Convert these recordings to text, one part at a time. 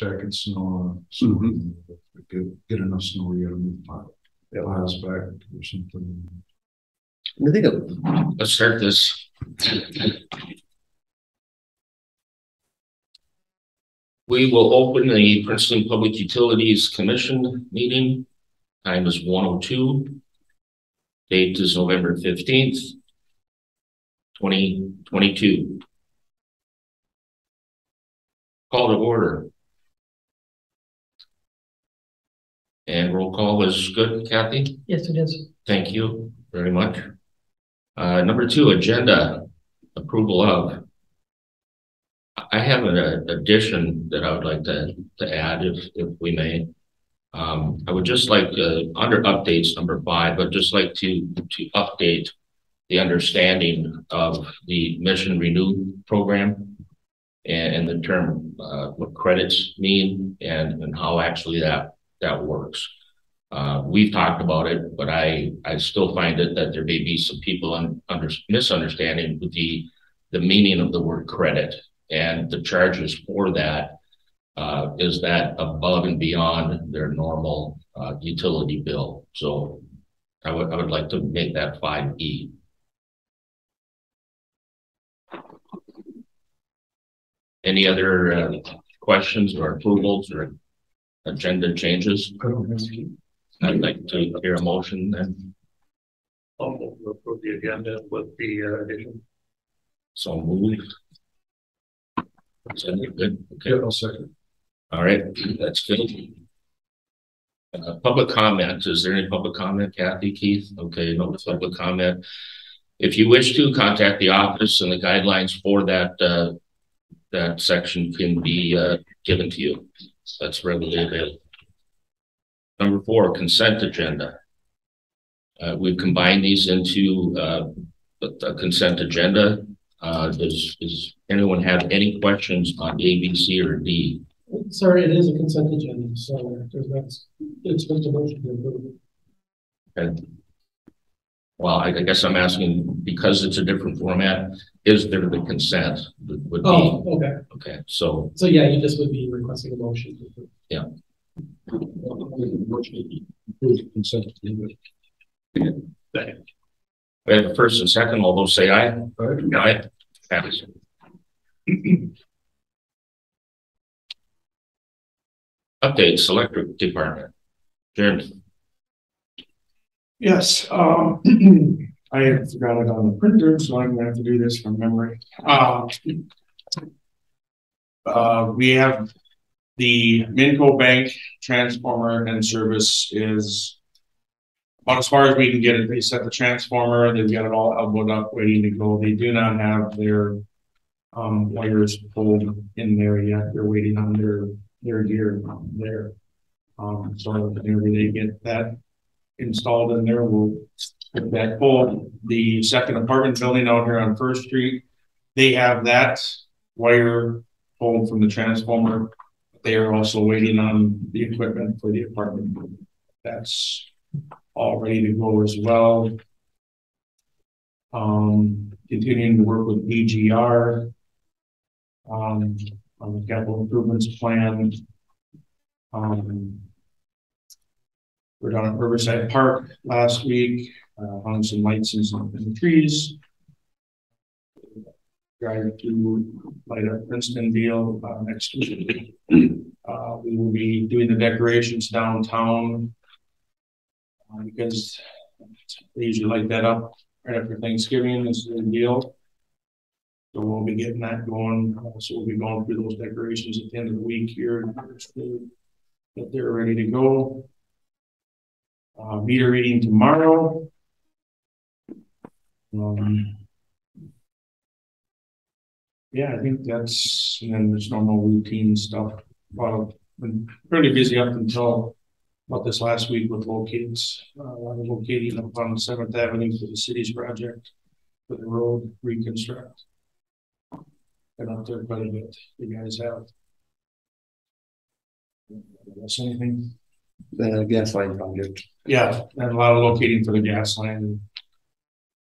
stacking snow. So get enough snow, we gotta move piles back or something. I think let's start this. We will open the Princeton Public Utilities Commission meeting. Time is 1:02. Date is November 15th, 2022. Call to order. And roll call is good, Kathy? Yes, it is. Thank you very much. Number 2, agenda approval of. I have an addition that I would like to add, if we may. I would just like to, under updates number 5, but just like to update the understanding of the Mission Renew program and the term what credits mean and how actually that works. We've talked about it, but I still find it that there may be some people misunderstanding with the meaning of the word credit and the charges for that. Is that above and beyond their normal utility bill? So I would like to make that 5E. Any other questions or approvals or agenda changes? I'd like to hear a motion then. I'll move to approve the agenda with the addition. So moved. Good. Okay. Yeah, I'll second. All right, that's good. Public comment. Is there any public comment, Kathy, Keith? Okay, no public comment. If you wish to, contact the office, and the guidelines for that section can be given to you. That's readily available. Number 4, consent agenda. We've combined these into a consent agenda. Does anyone have any questions on A, B, C, or D? Sorry, it is a consent agenda, so there's not expect a motion to approve it. Okay. Well, I guess I'm asking, because it's a different format, is there the consent? Would oh, okay. Okay, so yeah, you just would be requesting a motion to approve. Yeah. Consent. We have a first and second. All those say aye. Aye. Passes. Updates, electric department. Jeremy. Yes, I had forgot it on the printer, so I'm going to have to do this from memory. We have the Minco Bank transformer and service is about as far as we can get it. They set the transformer, they've got it all elbowed up, waiting to go. They do not have their wires pulled in there yet. They're waiting on their gear there. So whenever they get that installed in there, we'll put that pull. The second apartment building out here on First Street, they have that wire pulled from the transformer. They are also waiting on the equipment for the apartment building. That's all ready to go as well. Continuing to work with BGR on the capital improvements plan. We're down at Riverside Park last week, hung some lights in the trees. Drive to light up Princeton deal next week. We will be doing the decorations downtown because they usually light that up right after Thanksgiving is the deal. So we'll be getting that going. So we'll be going through those decorations at the end of the week here that they're ready to go. Meter reading tomorrow. Yeah, I think that's, and then there's normal routine stuff. Well, been pretty busy up until about this last week with locates, locating up on 7th Avenue for the city's project for the road reconstruct. Been out there quite a bit. You guys have. That's anything? The gas line project. Yeah, and a lot of locating for the gas line.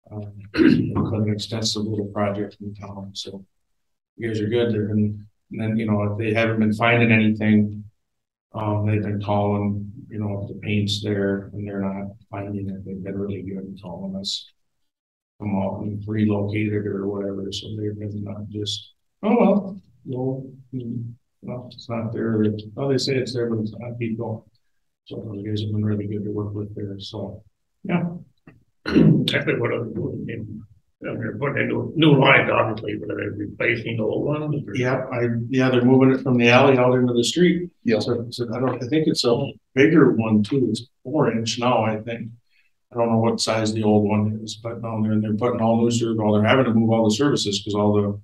Quite an extensive little project in town. So you guys are good. They're been And then, you know, if they haven't been finding anything, they've been calling, you know, if the paint's there and they're not finding it, they've been really good at calling us. Come out and relocate it or whatever, so they've been not just, oh, well, no, it's not there. Oh, they say it's there, but it's not, keep going. So those guys have been really good to work with there, so, yeah. Actually, what I'm doing, they're putting in new lines, obviously, but they're replacing the old ones. Yeah, they're moving it from the alley out into the street. Yeah. So I think it's a bigger one too. It's 4-inch now, I think. I don't know what size the old one is, but down there, and they're putting all new service. Well, they're having to move all the services because all the,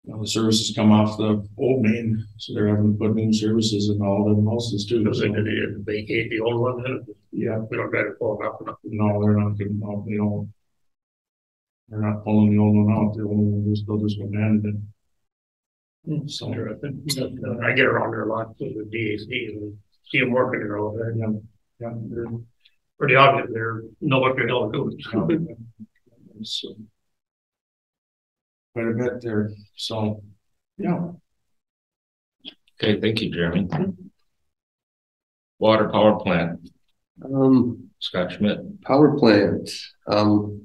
you know, the services come off the old main, so they're having to put new services in all the houses too. So they vacate the old one, then? Yeah, We don't try to pull it up enough. no, they're not getting off. They don't. They're not pulling the old one out. The old one they'll just abandon it. So I get around there a lot with the DAC and see them working there all day. yeah, they're Pretty obvious, they're know what they're doing. so quite a bit there. So yeah. Okay, thank you, Jeremy. Water power plant, Scott Schmidt. Power plant.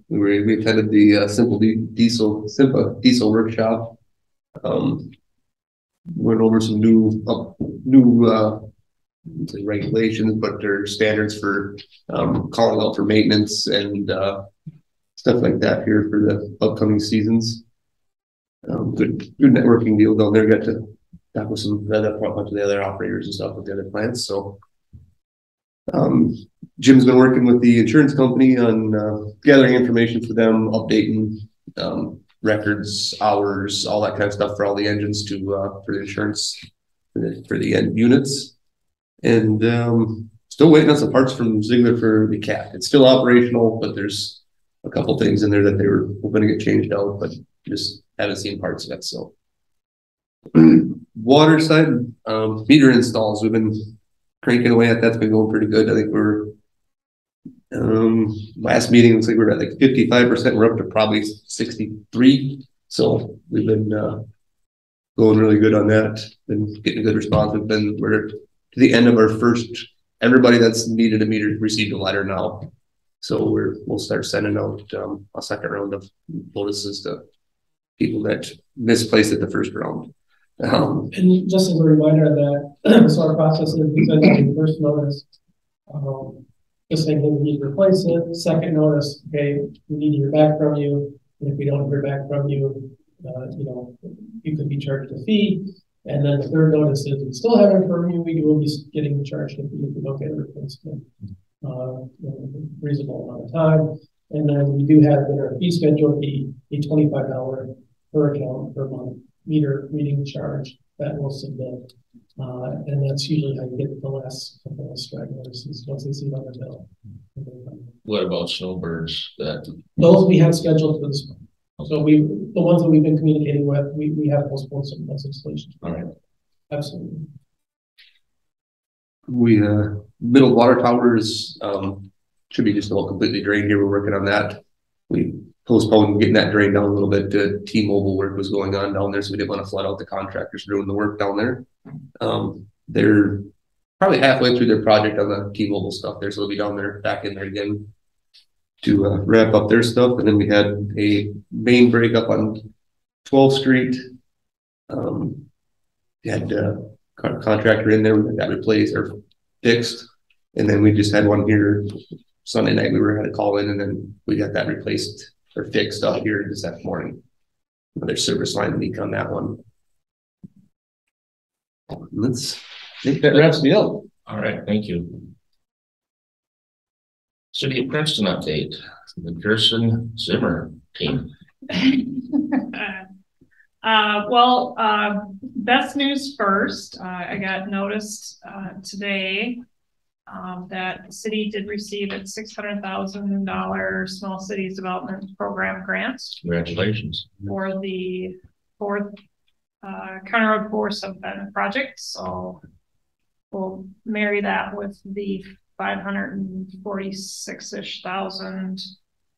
We attended the Simple diesel workshop. Went over some new regulations, but their standards for calling out for maintenance and stuff like that here for the upcoming seasons. Good networking deal down there. Got to talk with a bunch of the other operators and stuff with the other plants. So Jim's been working with the insurance company on gathering information for them, updating records, hours, all that kind of stuff for all the engines to for the insurance for the end units. And still waiting on some parts from Ziegler for the cat. It's still operational, but there's a couple things in there that they were hoping to get changed out, but just haven't seen parts yet. So water side, meter installs, we've been cranking away at. That's been going pretty good. I think we're last meeting looks like we're at like 55%. We're up to probably 63. So we've been going really good on that. Been getting a good response. We're to the end of our first. Everybody that's needed a meter received a letter now. So we'll start sending out a second round of notices to people that misplaced it the first round. And just as a reminder that so our process is we send out the first notice, just saying, hey, we need to replace it. Second notice, okay, we need to hear back from you. And if we don't hear back from you, you know, you could be charged a fee. And then the third notice is we still haven't heard from you. We will be getting charged a fee if we don't get a replacement. Reasonable amount of time. And then we do have in our fee schedule a $25 per account per month meter reading charge that we'll submit. And that's usually how you get the last couple of strike notices once they see it on the bill. What about snowbirds? Those we have scheduled for this month. So the ones that we've been communicating with, we have postponed some of those installations. All right. Absolutely. We middle water towers should be just about completely drained here. We're working on that. We postponed getting that drained down a little bit. T-Mobile work was going on down there, so we didn't want to flood out the contractors doing the work down there. They're probably halfway through their project on the T-Mobile stuff there, so they'll be down there, back in there again to wrap up their stuff. And then we had a main break up on 12th Street. We had contractor in there, we got replaced or fixed, and then we just had one here Sunday night. We were going to call in, and then we got that replaced or fixed up here this morning. Another service line leak on that one. I think that wraps me up. All right, thank you. City of Princeton update. The Kirsten Zimmer team. Best news first. I got noticed today that the city did receive its $600,000 Small Cities Development Program grant. Congratulations. For the fourth County Road 4 sub-benefit project. So we'll marry that with the $546-ish thousand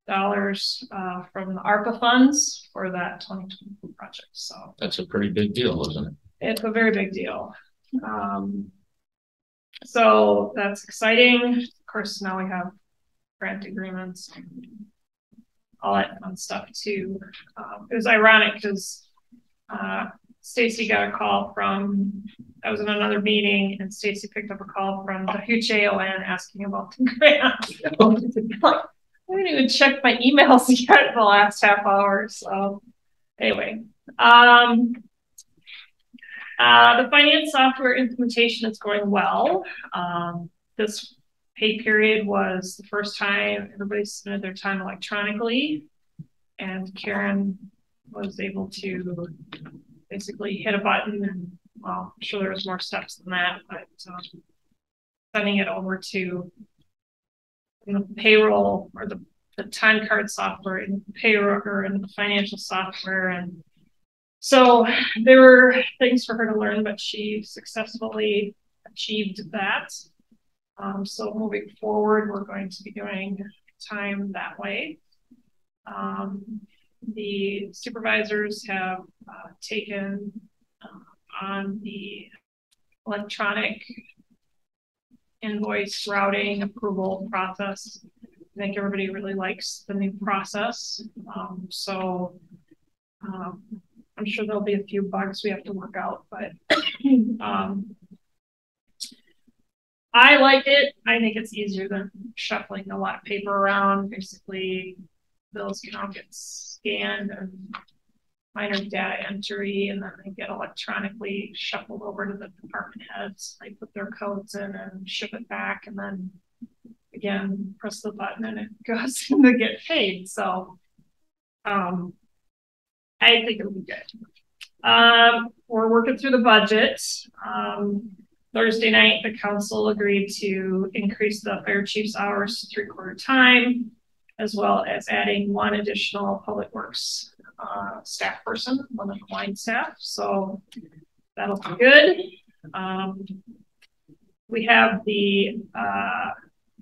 from the ARPA funds for that 2022 project. So that's a pretty big deal, isn't it? it's a very big deal. So that's exciting. Of course, now we have grant agreements and all that fun stuff too. It was ironic because Stacy got a call from, I was in another meeting and Stacy picked up a call from WHAON asking about the grant. I didn't even check my emails yet in the last half hour. So anyway, the finance software implementation is going well. This pay period was the first time everybody submitted their time electronically, and Karen was able to basically hit a button, and well, I'm sure there was more steps than that, but sending it over to the payroll or the time card software and payroll or in the financial software. And so there were things for her to learn, but she successfully achieved that. So moving forward, we're going to be doing time that way. The supervisors have taken on the electronic invoice routing approval process. I think everybody really likes the new process. So I'm sure there'll be a few bugs we have to work out, but I like it. I think it's easier than shuffling a lot of paper around. Basically, bills can all get scanned and minor data entry, and then they get electronically shuffled over to the department heads. They put their codes in and ship it back, and then again, press the button and it goes to get paid. So I think it'll be good. We're working through the budget. Thursday night, the council agreed to increase the fire chief's hours to 3/4 time, as well as adding one additional public works staff person, one of the line staff. So that'll be good. We have the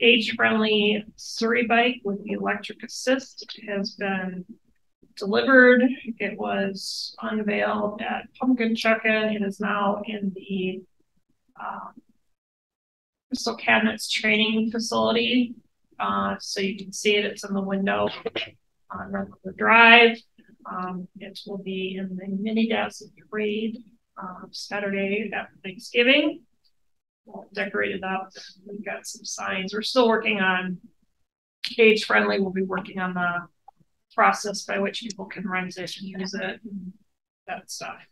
age-friendly Surrey bike with the electric assist. It has been delivered. It was unveiled at Pumpkin Chuckin'. It is now in the Crystal Cabinets training facility. So you can see it, it's in the window on the drive. It will be in the mini desk parade Saturday after Thanksgiving. We'll decorate it up. We've got some signs. We're still working on age friendly. We'll be working on the process by which people can rent it and use it and that stuff.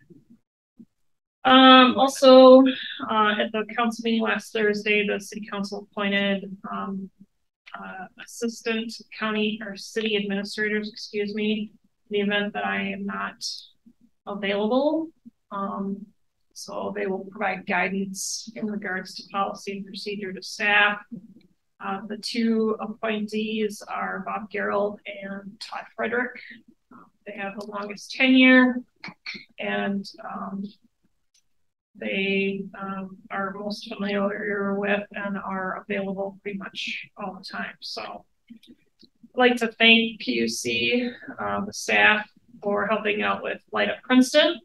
Also, at the council meeting last Thursday, the city council appointed assistant county or city administrators, excuse me, in the event that I am not available. So they will provide guidance in regards to policy and procedure to staff. The two appointees are Bob Gerald and Todd Frederick. They have the longest tenure, and they are most familiar with and are available pretty much all the time. So I'd like to thank PUC, the staff, for helping out with Light Up Princeton.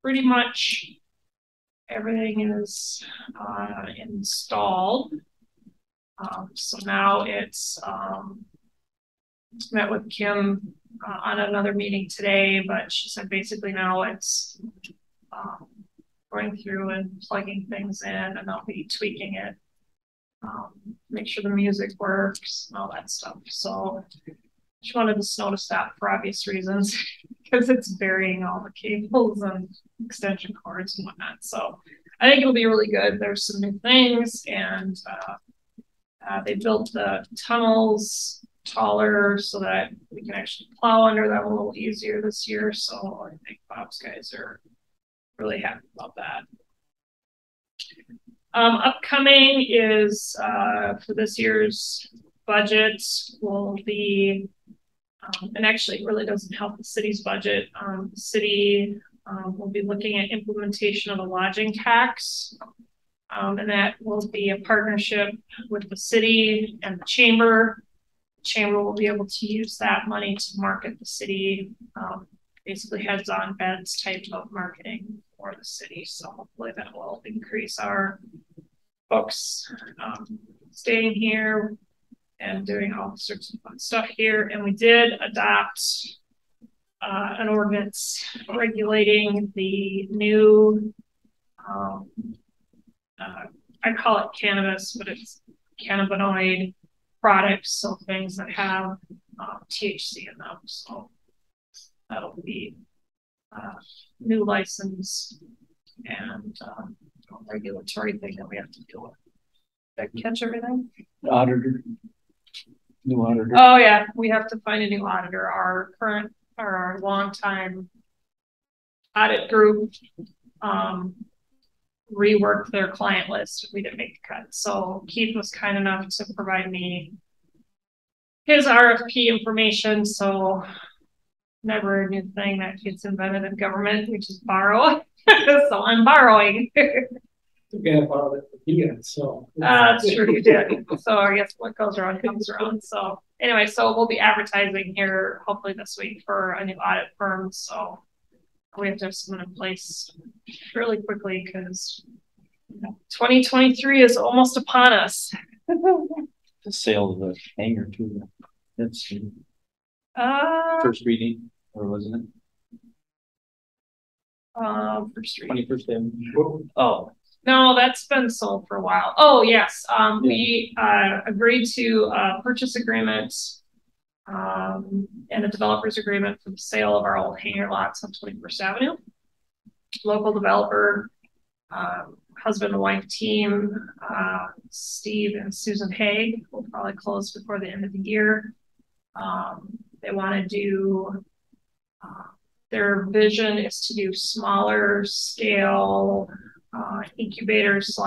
Pretty much everything is installed. So now it's met with Kim on another meeting today, but she said basically now it's going through and plugging things in, and I'll be tweaking it, make sure the music works and all that stuff. So just wanted to notice that for obvious reasons, because it's burying all the cables and extension cords and whatnot. So I think it'll be really good. There's some new things, and they built the tunnels taller so that we can actually plow under them a little easier this year. So I think Bob's guys are really happy about that. Upcoming is for this year's budget will be, and actually it really doesn't help the city's budget. The city will be looking at implementation of a lodging tax, and that will be a partnership with the city and the chamber. The chamber will be able to use that money to market the city, basically heads on beds type of marketing for the city. So hopefully that will increase our folks staying here and doing all sorts of fun stuff here. And we did adopt an ordinance regulating the new, I call it cannabis, but it's cannabinoid products, so things that have THC in them. So that'll be new license and regulatory thing that we have to deal with. Did I catch everything? Auditor. New auditor. Oh yeah, we have to find a new auditor. Our longtime audit group reworked their client list. We didn't make the cut. So Keith was kind enough to provide me his RFP information. So never a new thing that gets invented in government, which is borrow. So I'm borrowing. You can't borrow it again, so. That's true, you did. So I guess what goes around comes around. So anyway, so we'll be advertising here hopefully this week for a new audit firm. So we have to have someone in place really quickly because 2023 is almost upon us. The sale of the hangar too. That's first reading, or wasn't it? First reading. 21st day. Oh. No, that's been sold for a while. Oh, yes. We agreed to a purchase agreement and a developer's agreement for the sale of our old hangar lots on 21st Avenue. Local developer, husband and wife team, Steve and Susan Haig will probably close before the end of the year. They want to do, their vision is to do smaller scale incubator /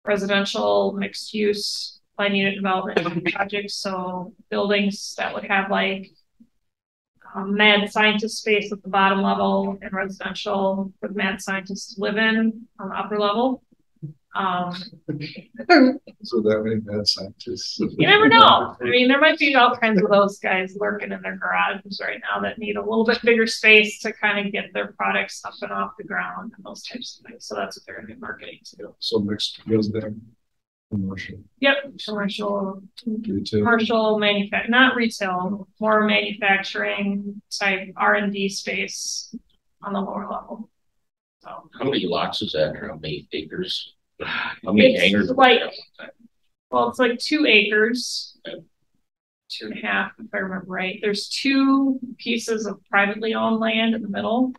residential mixed use planned unit development projects. So buildings that would have like mad scientist space at the bottom level and residential with mad scientists to live in on the upper level. So that many mad scientists. You never know. I mean, there might be all kinds of those guys lurking in their garages right now that need a little bit bigger space to kind of get their products up and off the ground and those types of things. So that's what they're going to be marketing to. So mixed resident, commercial. Yep, commercial, Retail. commercial manufacturing, not retail, more manufacturing type R&D space on the lower level. So How many lots is that, or how many acres? How many hangars? Well, it's like 2 acres, 2.5, if I remember right. There's 2 pieces of privately owned land in the middle.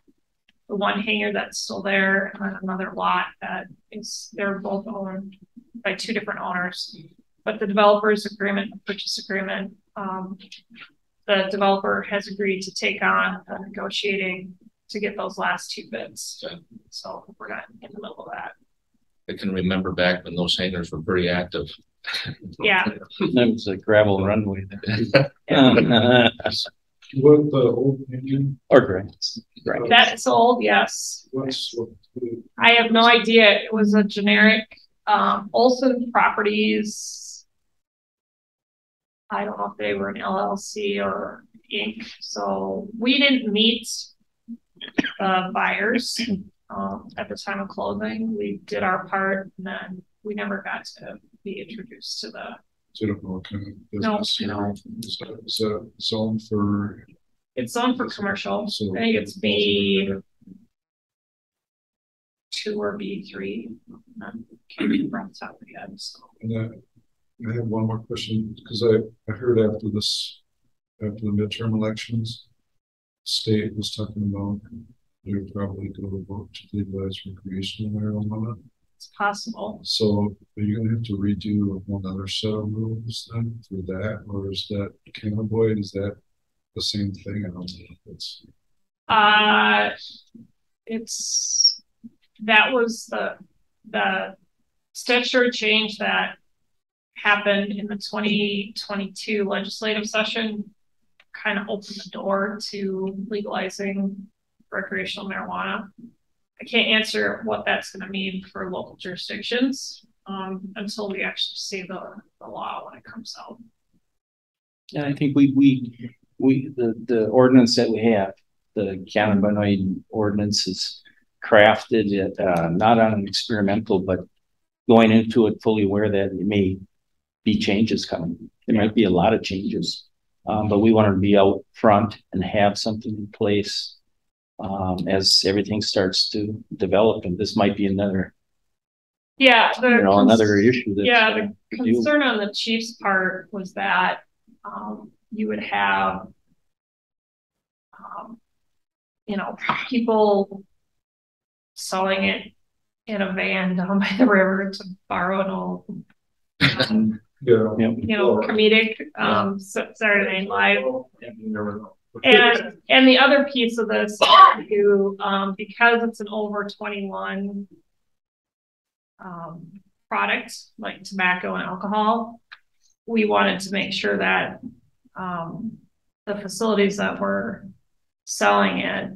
The one hangar that's still there, and then another lot that is, they're both owned by 2 different owners. But the developer's agreement, purchase agreement, the developer has agreed to take on negotiating to get those last 2 bids. So we're not in the middle of that. I can remember back when those hangars were pretty active. Yeah. That was a gravel runway there. What the old engine? Or grass. Right. That's old, yes. What, I have no idea. It was a generic Olson Properties. I don't know if they were an LLC or Inc. So we didn't meet the buyers at the time of closing. We did our part, and then we never got to be introduced to the. So you don't know what kind of business? No. Is that zone for? It's zoned for commercial. So I think it's B2 or B3. Can't remember off the top of my head. So. And I have one more question, because I heard after the midterm elections, state was talking about they would probably go to vote to legalize recreational marijuana. It's possible. So are you going to have to redo one other set of rules then for that, or is that cannabinoid? Is that the same thing? I don't know. That was the statutory change that happened in the 2022 legislative session. Kind of opened the door to legalizing recreational marijuana. I can't answer what that's going to mean for local jurisdictions until we actually see the law when it comes out. And I think the ordinance that we have, the cannabinoid ordinance, is crafted it, not on an experimental, but going into it fully aware that it may be changes coming. There might be a lot of changes, but we wanted to be out front and have something in place as everything starts to develop. And this might be another, another issue. The concern on the chief's part was that you would have, people selling it in a van down by the river to borrow an old, comedic Saturday Night Live. And the other piece of this, because it's an over 21 product like tobacco and alcohol, we wanted to make sure that the facilities that were selling it,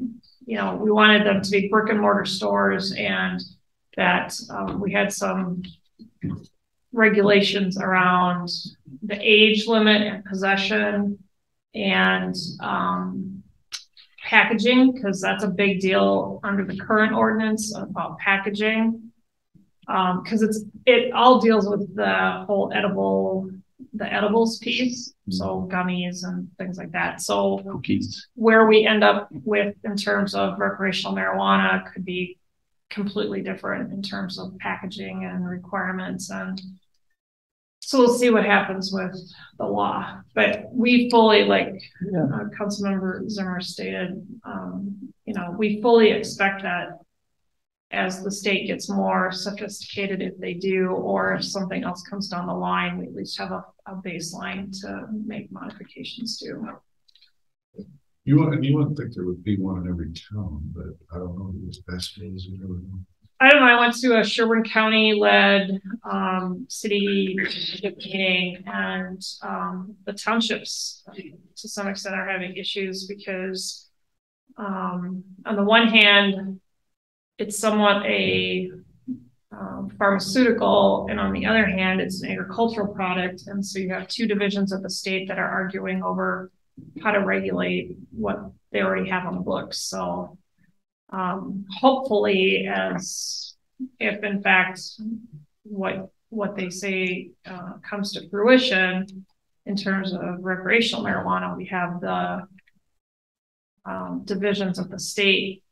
we wanted them to be brick and mortar stores, and that we had some regulations around the age limit and possession and packaging, because that's a big deal under the current ordinance about packaging. Because it all deals with the whole edibles piece, so gummies and things like that. So cookies. Where we end up with in terms of recreational marijuana could be completely different in terms of packaging and requirements, and so we'll see what happens with the law. But we fully, like Councilmember Zimmer stated, we fully expect that as the state gets more sophisticated, if they do, or if something else comes down the line, we at least have a baseline to make modifications to. You wouldn't think there would be one in every town, but I don't know if it's best ways. I don't know. I went to a Sherburne County led city meeting, and the townships to some extent are having issues because on the one hand, it's somewhat a pharmaceutical, and on the other hand, it's an agricultural product. And so you have two divisions of the state that are arguing over how to regulate what they already have on the books. So hopefully, if in fact what they say comes to fruition in terms of recreational marijuana, we have the divisions of the state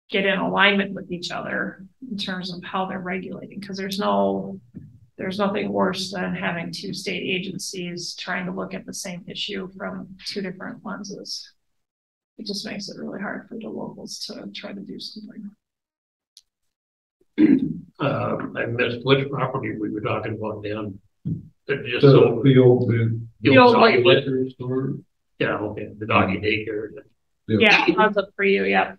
get in alignment with each other in terms of how they're regulating, because there's nothing worse than having two state agencies trying to look at the same issue from two different lenses. It just makes it really hard for the locals to try to do something. I missed which property we were talking about then. The old like liquor store. Yeah, okay. The doggy daycare. Yeah, that's up for you. Yeah.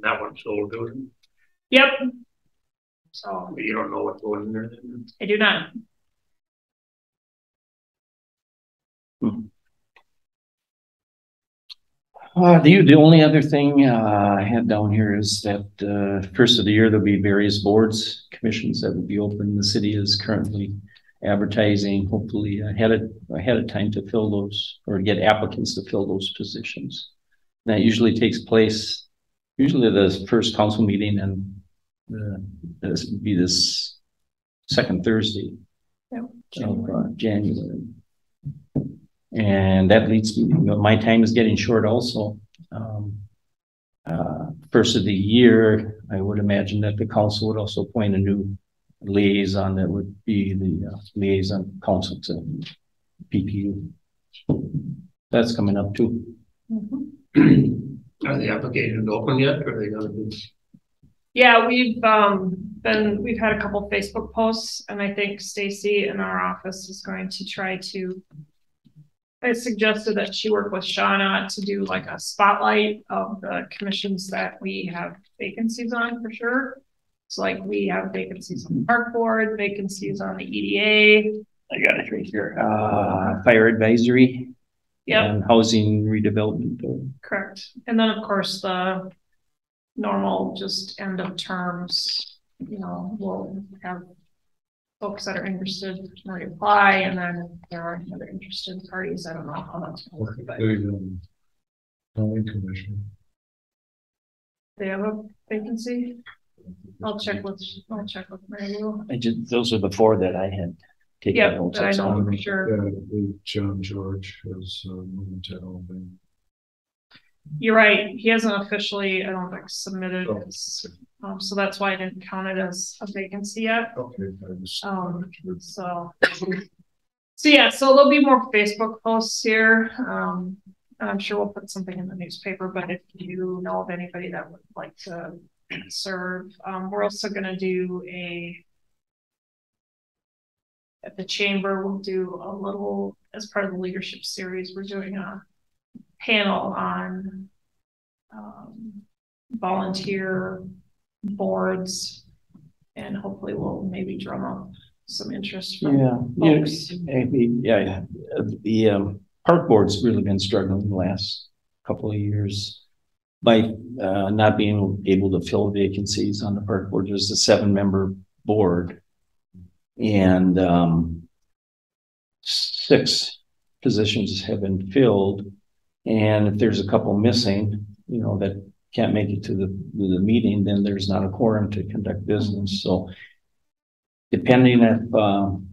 That one's sold, doesn't it? Yep. So you don't know what's going in there then? I do not. The only other thing I had down here is that first of the year there'll be various boards, commissions that will be open. The city is currently advertising, hopefully ahead of time, to fill those or get applicants to fill those positions. And that usually takes place the first council meeting, and this would be this second Thursday of January. And that leads me, my time is getting short also. First of the year, I would imagine that the council would also appoint a new liaison that would be the liaison council to PPU. That's coming up too. Are the applications open yet, or are they gonna be? Yeah, we've had a couple Facebook posts, and I think Stacy in our office is going to try to. I suggested that she work with Shauna to do like a spotlight of the commissions that we have vacancies on for sure. So like we have vacancies on the park board, vacancies on the EDA. I got it right here. Fire advisory. Yep. And housing redevelopment. Correct. And then of course the normal just end of terms, we'll have folks that are interested to apply, and then if there are other interested parties, I don't know how that's going to work. But Planning commission. They have a vacancy? I'll check with Mary Lou. Those are the four that I had taken Yeah, notes I know on. for sure. Yeah, I believe John George has moved to Alabama. You're right. He hasn't officially, I don't think, submitted Oh, his, so that's why I didn't count it as a vacancy yet. Okay, I just. So yeah, so there'll be more Facebook posts here. I'm sure we'll put something in the newspaper, but if you know of anybody that would like to serve, we're also gonna do at the chamber, we'll do a little, as part of the leadership series, we're doing a panel on volunteer boards, and hopefully we'll maybe drum up some interest from folks. The park board's really been struggling the last couple of years by not being able to fill vacancies on the park board. There's a 7-member board, and 6 positions have been filled. And if there's a couple missing, that can't make it to the meeting, then there's not a quorum to conduct business. So depending on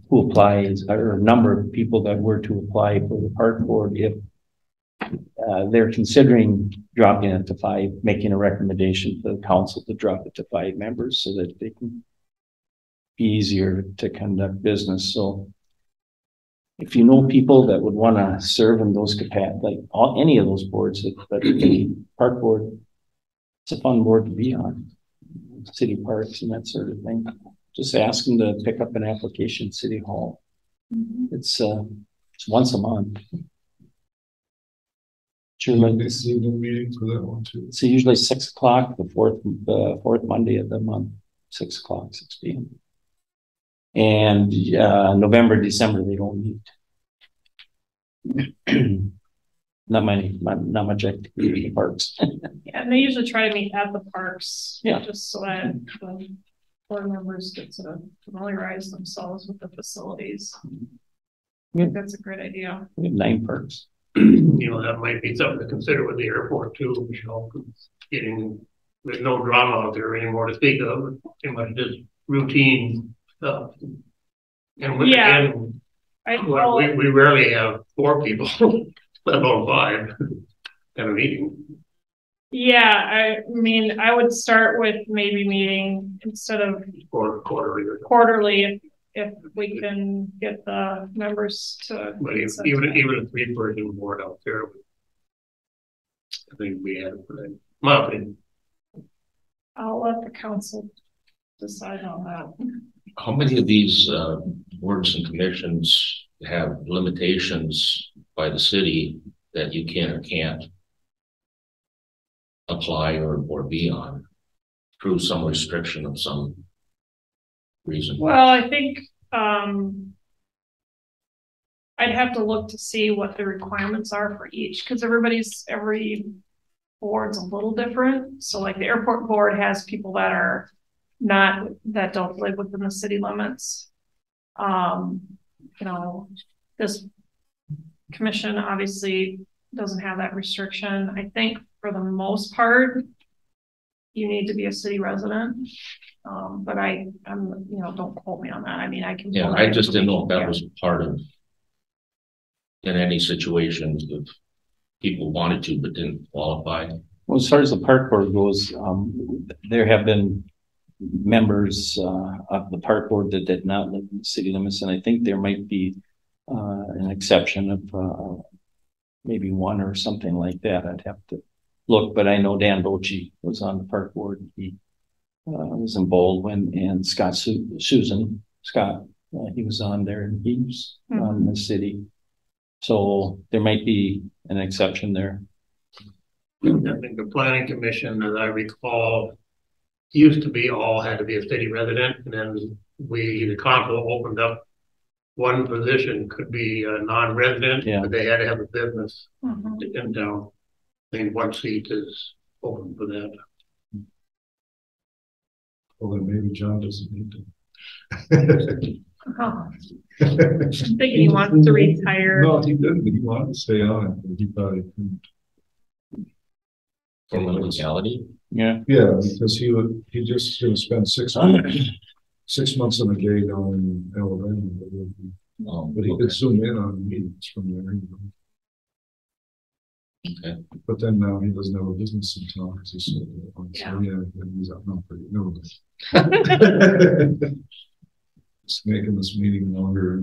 who applies, or number of people that were to apply for the park board, if they're considering dropping it to 5, making a recommendation to the council to drop it to 5 members so that they can be easier to conduct business. So if you know people that would want to serve in those capacities, like any of those boards, but the park board, it's a fun board to be on, city parks and that sort of thing. Just ask them to pick up an application at City Hall. It's once a month. Sure, this evening meeting for that one too. It's usually 6 o'clock, the fourth Monday of the month, 6 o'clock, 6 p.m. And November, December, they don't meet. Not much activity in the parks. Yeah, and they usually try to meet at the parks. Yeah. Just so that the board members get to familiarize themselves with the facilities. Yeah. That's a great idea. We have 9 parks. That might be something to consider with the airport too, Michelle. There's no drama out there anymore to speak of. Pretty much just routine stuff. And we rarely have 4 people, let alone 5, at a meeting. Yeah, I mean, I would start with maybe meeting instead of quarterly if we can get the members to. But even a 3-person board out there, I think we have for that. My opinion. I'll let the council decide on that. How many of these boards and commissions have limitations by the city that you can or can't apply or be on through some restriction of some reason? Well, I think I'd have to look to see what the requirements are for each, because every board's a little different. So like the airport board has people that don't live within the city limits. This commission obviously doesn't have that restriction. I think for the most part, you need to be a city resident. But I'm don't quote me on that. I mean, I can. Yeah, I just didn't know if that was part of, in any situations, if people wanted to but didn't qualify. Well, as far as the park board goes, there have been members of the park board that did not live in the city limits, and I think there might be an exception of maybe 1 or something like that. I'd have to look, but I know Dan Bocci was on the park board. He was in Baldwin, and Scott he was on there, and he was on the city. So there might be an exception there. I think the planning commission, as I recall, used to be all had to be a city resident, and then the council opened up one position could be a non-resident, but they had to have a business in town. I think 1 seat is open for that. Well, then maybe John doesn't need to. I'm thinking he wants to retire. No, he didn't. He wanted to stay on, but he probably couldn't. from the locality. Yeah. Yeah, because he just gonna spend 6 months in a day down in Alabama. But he could zoom in on meetings from there. Okay. But then now he doesn't have a business in town because he's sold it on. So yeah, then he's out now pretty no. It's making this meeting longer.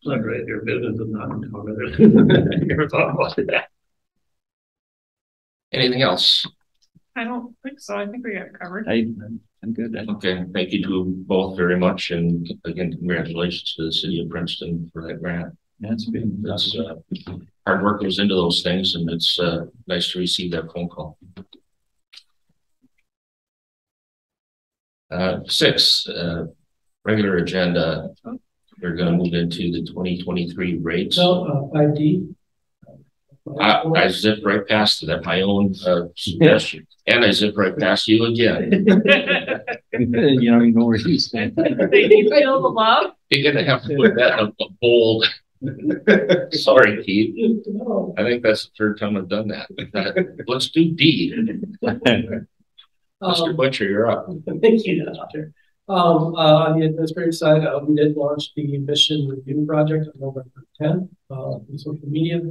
Not right, your business is not in town. Never thought about that. Anything else? I don't think so. I think we got it covered. I'm good. Okay, thank you to both very much, and again, congratulations to the city of Princeton for that grant. That's been, That's hard work goes into those things, and it's nice to receive that phone call. 6, regular agenda. We're going to move into the 2023 rates. So, 5D. I zipped right past that, my own suggestion, and I zipped right past you again. you know where he's standing. Did you feel the love? You're gonna have to put that in a bold. Sorry, Keith. I think that's the third time I've done that. Let's do D. Mr. Butcher, you're up. Thank you, Doctor. On the administrative side, we did launch the mission review project on November 10th on social media.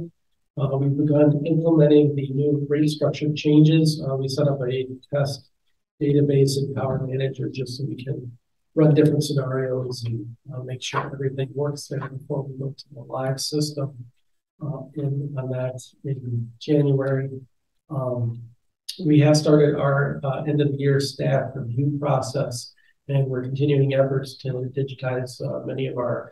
We've begun implementing the new rate structure changes. We set up a test database in Power Manager just so we can run different scenarios and make sure everything works there before we move to the live system on that in January. We have started our end of the year staff review process, and we're continuing efforts to digitize many of our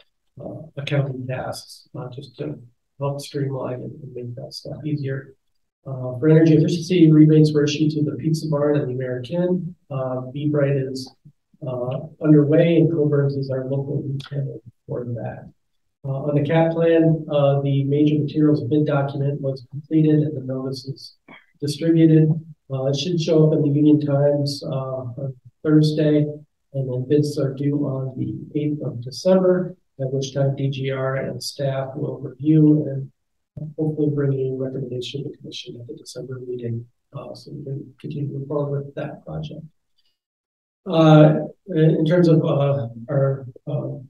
accounting tasks, just to help streamline and make that stuff easier. For energy efficiency, rebates were issued to the Pizza Barn and the American. B-Bright is underway, and Coburn's is our local retailer for that. On the CAP plan, the major materials bid document was completed and the notice is distributed. It should show up in the Union Times on Thursday, and then bids are due on the 8th of December, at which time DGR and staff will review and hopefully bring a recommendation to the commission at the December meeting. So we can continue to move forward with that project. In terms of our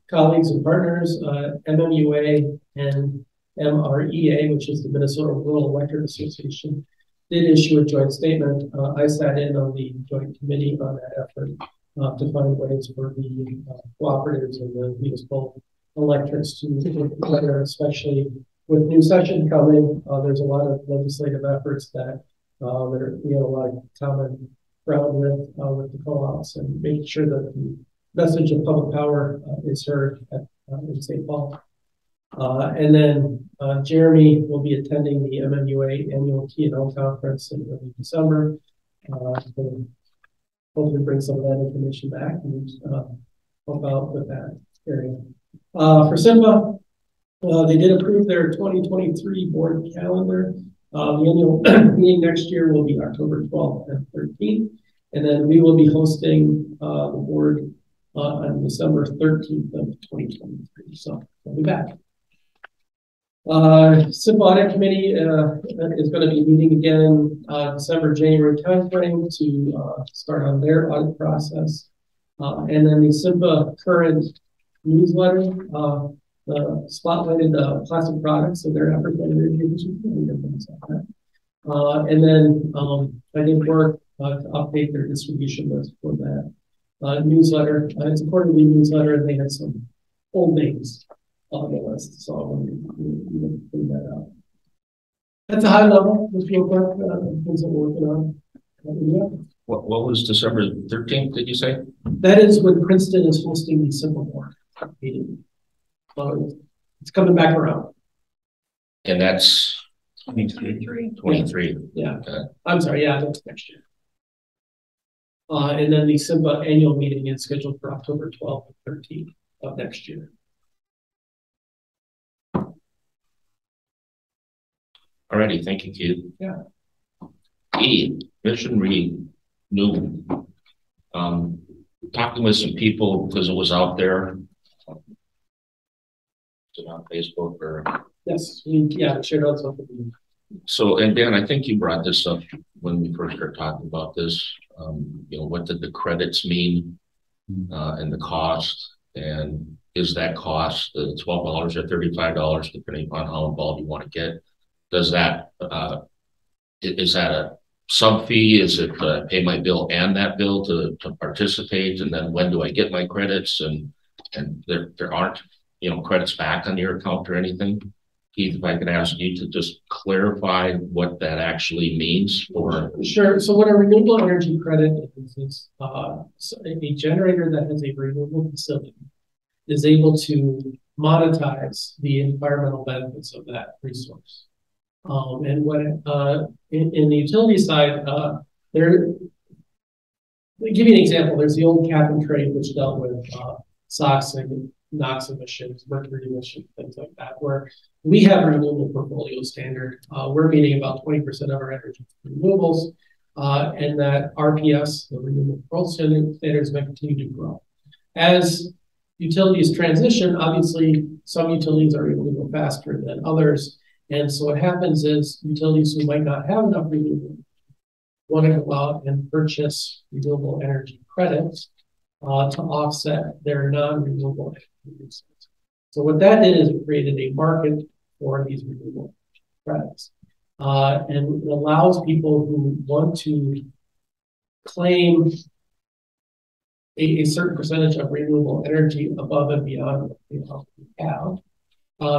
colleagues and partners, MMUA and MREA, which is the Minnesota Rural Electric Association, did issue a joint statement. I sat in on the joint committee on that effort to find ways for the cooperatives and the municipal electrics to work together, especially with new session coming. There's a lot of legislative efforts that we have a lot of common ground with the co-ops and making sure that the message of public power is heard in St. Paul. And then Jeremy will be attending the MMUA annual T&O conference in early December. So hopefully bring some of that information back and help out with that area. For SIMBA, they did approve their 2023 board calendar. The annual meeting next year will be October 12th and 13th. And then we will be hosting the board on December 13th of 2023. So we'll be back. SIMBA Audit Committee is going to be meeting again December-January timeframe to start on their audit process. And then the SIMBA current newsletter spotlighted plastic products and their efforts on energy efficiency and things like that. And then I did work to update their distribution list for that newsletter. It's a quarterly newsletter, and they had some old names on the list, so I wanted to clean that out. That's a high level, just real quick, things that we're working on. Yeah. What was December 13th, did you say? That is when Princeton is hosting the Simple Board meeting. So it's coming back around. And that's 23. Yeah. Okay. I'm sorry, yeah, that's next year. And then the SIMBA annual meeting is scheduled for October 12th and 13th of next year. Alrighty, thank you, Keith. Yeah. E, mission renew. Talking with some people because it was out there. Is it on Facebook or? Yes, we shared out something So, and Dan, I think you brought this up when we first started talking about this. What did the credits mean, and the cost, and is that cost $12 or $35, depending upon how involved you want to get? Does that is that a sub fee? Is it pay my bill and that bill to participate? And then when do I get my credits? And there aren't credits back on your account or anything. Keith, if I could ask you to just clarify what that actually means for. Sure. So what a renewable energy credit is a generator that has a renewable facility is able to monetize the environmental benefits of that resource. And when in the utility side, I'll give you an example. There's the old cap and trade, which dealt with SOx and NOx emissions, mercury emissions, things like that, where we have a renewable portfolio standard. We're meeting about 20% of our energy from renewables, and that RPS, the renewable portfolio standards, may continue to grow. As utilities transition, obviously, some utilities are able to go faster than others. And so what happens is utilities who might not have enough renewable want to go out and purchase renewable energy credits to offset their non-renewable energy resources. So what that did is it created a market for these renewable credits. And it allows people who want to claim a certain percentage of renewable energy above and beyond what they have.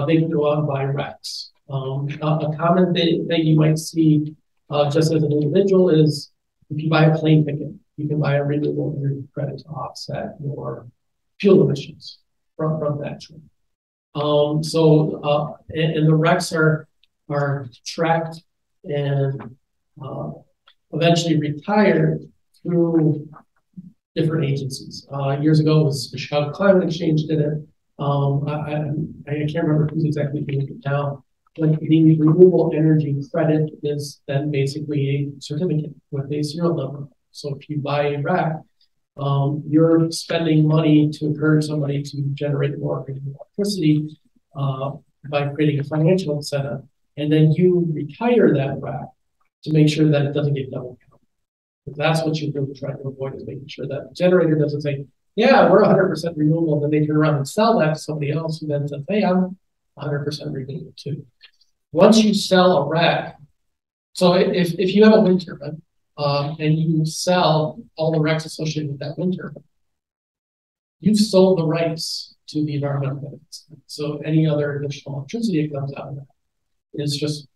They can go out and buy RECs. A common thing that you might see just as an individual is if you buy a plane ticket, you can buy a renewable energy credit to offset your fuel emissions from that trip. And the RECs are tracked and eventually retired through different agencies. Years ago, it was the Chicago Climate Exchange did it. I can't remember who's exactly doing it now. But the renewable energy credit is then basically a certificate with a serial number. So if you buy a REC, you're spending money to encourage somebody to generate more renewable electricity by creating a financial incentive, and then you retire that REC to make sure that it doesn't get double counted. That's what you're really trying to avoid, is making sure that the generator doesn't say, yeah, we're 100% renewable, then they turn around and sell that to somebody else who then says, hey, I'm 100% renewable too. Once you sell a REC, so if you have a wind turbine and you sell all the RECs associated with that wind turbine, you've sold the rights to the environmental benefits. So any other additional electricity that comes out of that is just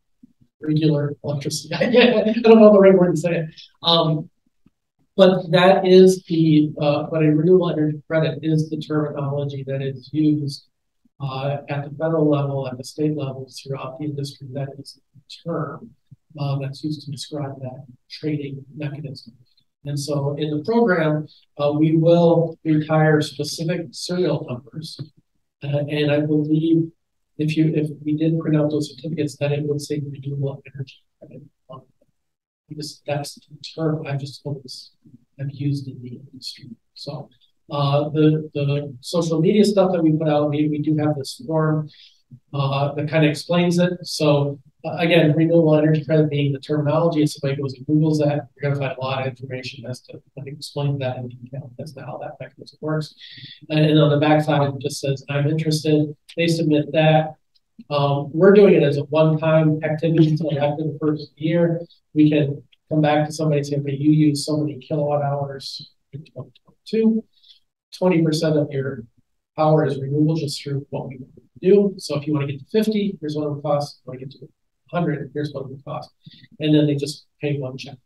regular electricity. I don't know the right word to say it. But that is but a renewable energy credit is the terminology that is used at the federal level, at the state level, throughout the industry. That is the term that's used to describe that trading mechanism. And so in the program, we will retire specific serial numbers. And I believe if we did print out those certificates, that it would say renewable energy credit. Because that's the term I've used in the industry. So the social media stuff that we put out, we do have this form that kind of explains it. So again, renewable energy credit being the terminology, if somebody goes and Googles that, you're going to find a lot of information as to explain that in detail as to how that mechanism works. And on the back side, it just says, I'm interested. They submit that. We're doing it as a one-time activity until after the first year. We can come back to somebody and say, okay, you use so many kilowatt hours in 2022. 20% of your power is renewable just through what we do. So if you want to get to 50, here's what it would cost. If you want to get to 100, here's what it would cost. And then they just pay one check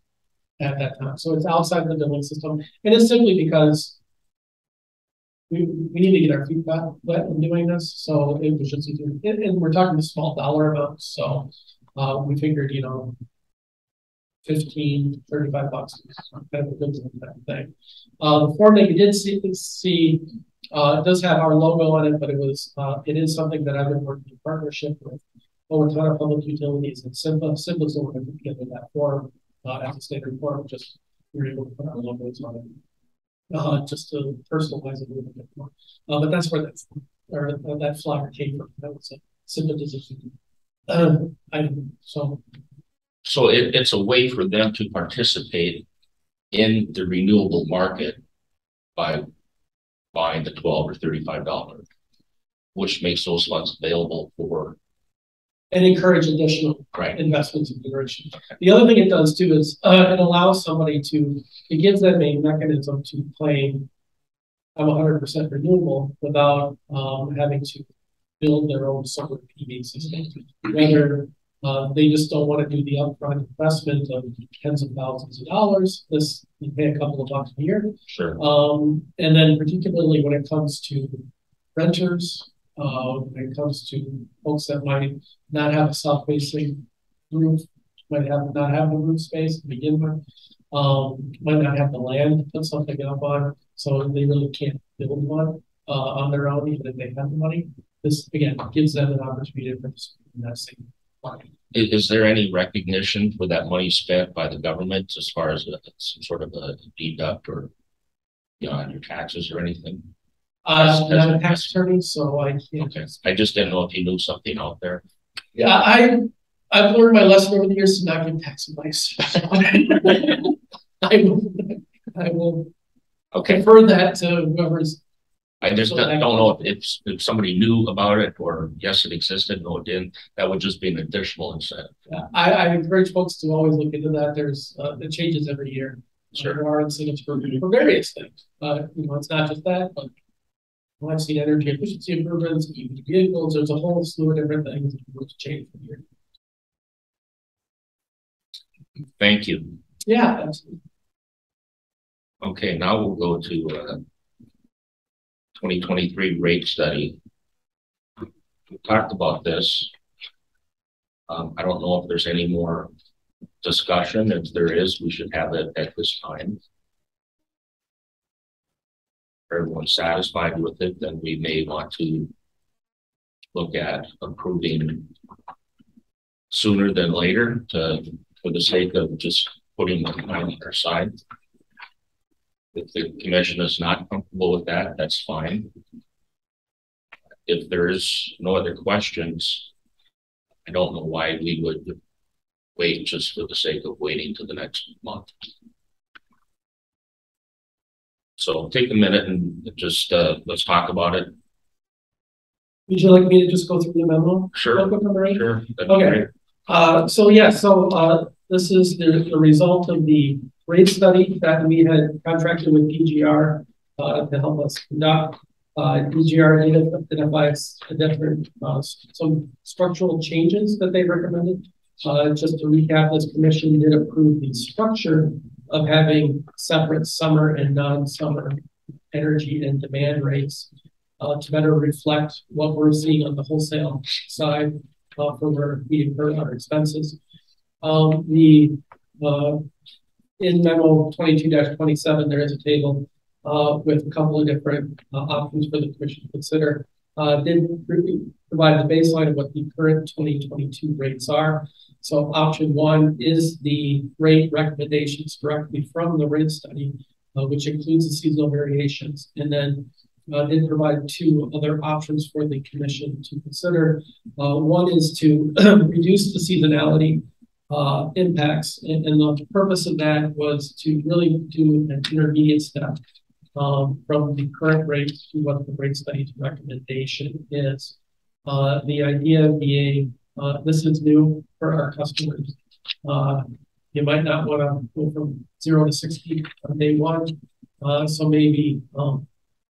at that time. So it's outside the billing system. And it's simply because we need to get our feet wet in doing this. So it was just easier. And we're talking small dollar amounts. So we figured, 15, 35 bucks is kind of a good thing. The form that you did see does have our logo on it, but it is something that I've been working in partnership with a ton of public utilities, and SIMPA. SIMPA's the one that put together that form as a standard form. Just we're able to put our logos on it, just to personalize it a little bit more. But that's where that flyer came from. That was a SIMPA decision. So it's a way for them to participate in the renewable market by buying the $12 or $35, which makes those funds available for. And encourage additional Right. investments in generation. The other thing it does too is it allows somebody it gives them a mechanism to claim I'm 100% renewable without having to build their own solar PV system. Whether they just don't want to do the upfront investment of tens of thousands of dollars. You pay a couple of bucks a year. Sure. And then particularly when it comes to renters, when it comes to folks that might not have a south-facing roof, might not have the roof space to begin with, might not have the land to put something up on, so they really can't build one on their own, even if they have the money. This again gives them an opportunity to participate in that same market. Is there any recognition for that money spent by the government as far as some sort of a deduct or, on your taxes or anything? I'm not a tax attorney, so I can't. Okay. I just didn't know if you knew something out there. Yeah, I've learned my lesson over the years to not give tax advice. I will confer that to whoever's. I just don't know if somebody knew about it or yes, it existed, no, it didn't. That would just be an additional incentive. Yeah, I encourage folks to always look into that. There's it changes every year. Sure. There are incentives for various things. It's not just that, but I've seen energy efficiency improvements, EV vehicles. There's a whole slew of different things that will change from year. Thank you. Yeah, absolutely. Okay, now we'll go to 2023 rate study. We talked about this. I don't know if there's any more discussion. If there is, we should have it at this time. If everyone's satisfied with it, then we may want to look at approving sooner than later for the sake of just putting the time on our side. If the commission is not comfortable with that, that's fine. If there's no other questions, I don't know why we would wait just for the sake of waiting to the next month. So take a minute and just let's talk about it. Would you like me to just go through the memo? Sure. Sure. Okay. This is the result of the rate study that we had contracted with PGR to help us conduct. PGR identifies different some structural changes that they recommended. Just to recap, this commission did approve the structure of having separate summer and non-summer energy and demand rates to better reflect what we're seeing on the wholesale side for where we incur our expenses. In memo 22-27, there is a table with a couple of different options for the commission to consider. Did provide the baseline of what the current 2022 rates are. So option one is the rate recommendations directly from the rate study, which includes the seasonal variations, and then did provide two other options for the commission to consider. One is to reduce the seasonality impacts, and the purpose of that was to really do an intermediate step from the current rate to what the rate study's recommendation is. The idea being, this is new for our customers. You might not want to go from 0 to 60 on day one, so maybe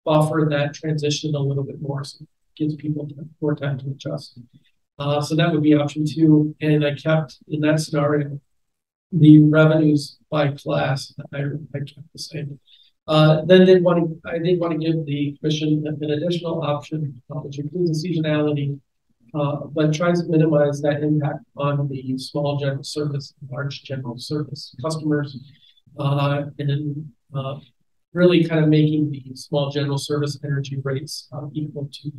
buffer that transition a little bit more, so it gives people more time to adjust. So that would be option two, and I kept in that scenario the revenues by class. I kept the same. Then I did want to give the commission an additional option, which includes the seasonality, but tries to minimize that impact on the small general service, large general service customers, and really kind of making the small general service energy rates equal to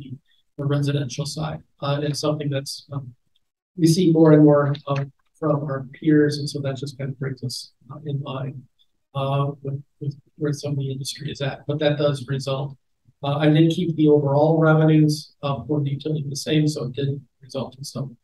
the residential side. It's something that's we see more and more from our peers, and so that just kind of brings us in line with where some of the industry is at. But that does result. I did keep the overall revenues for the utility the same, so it did result in some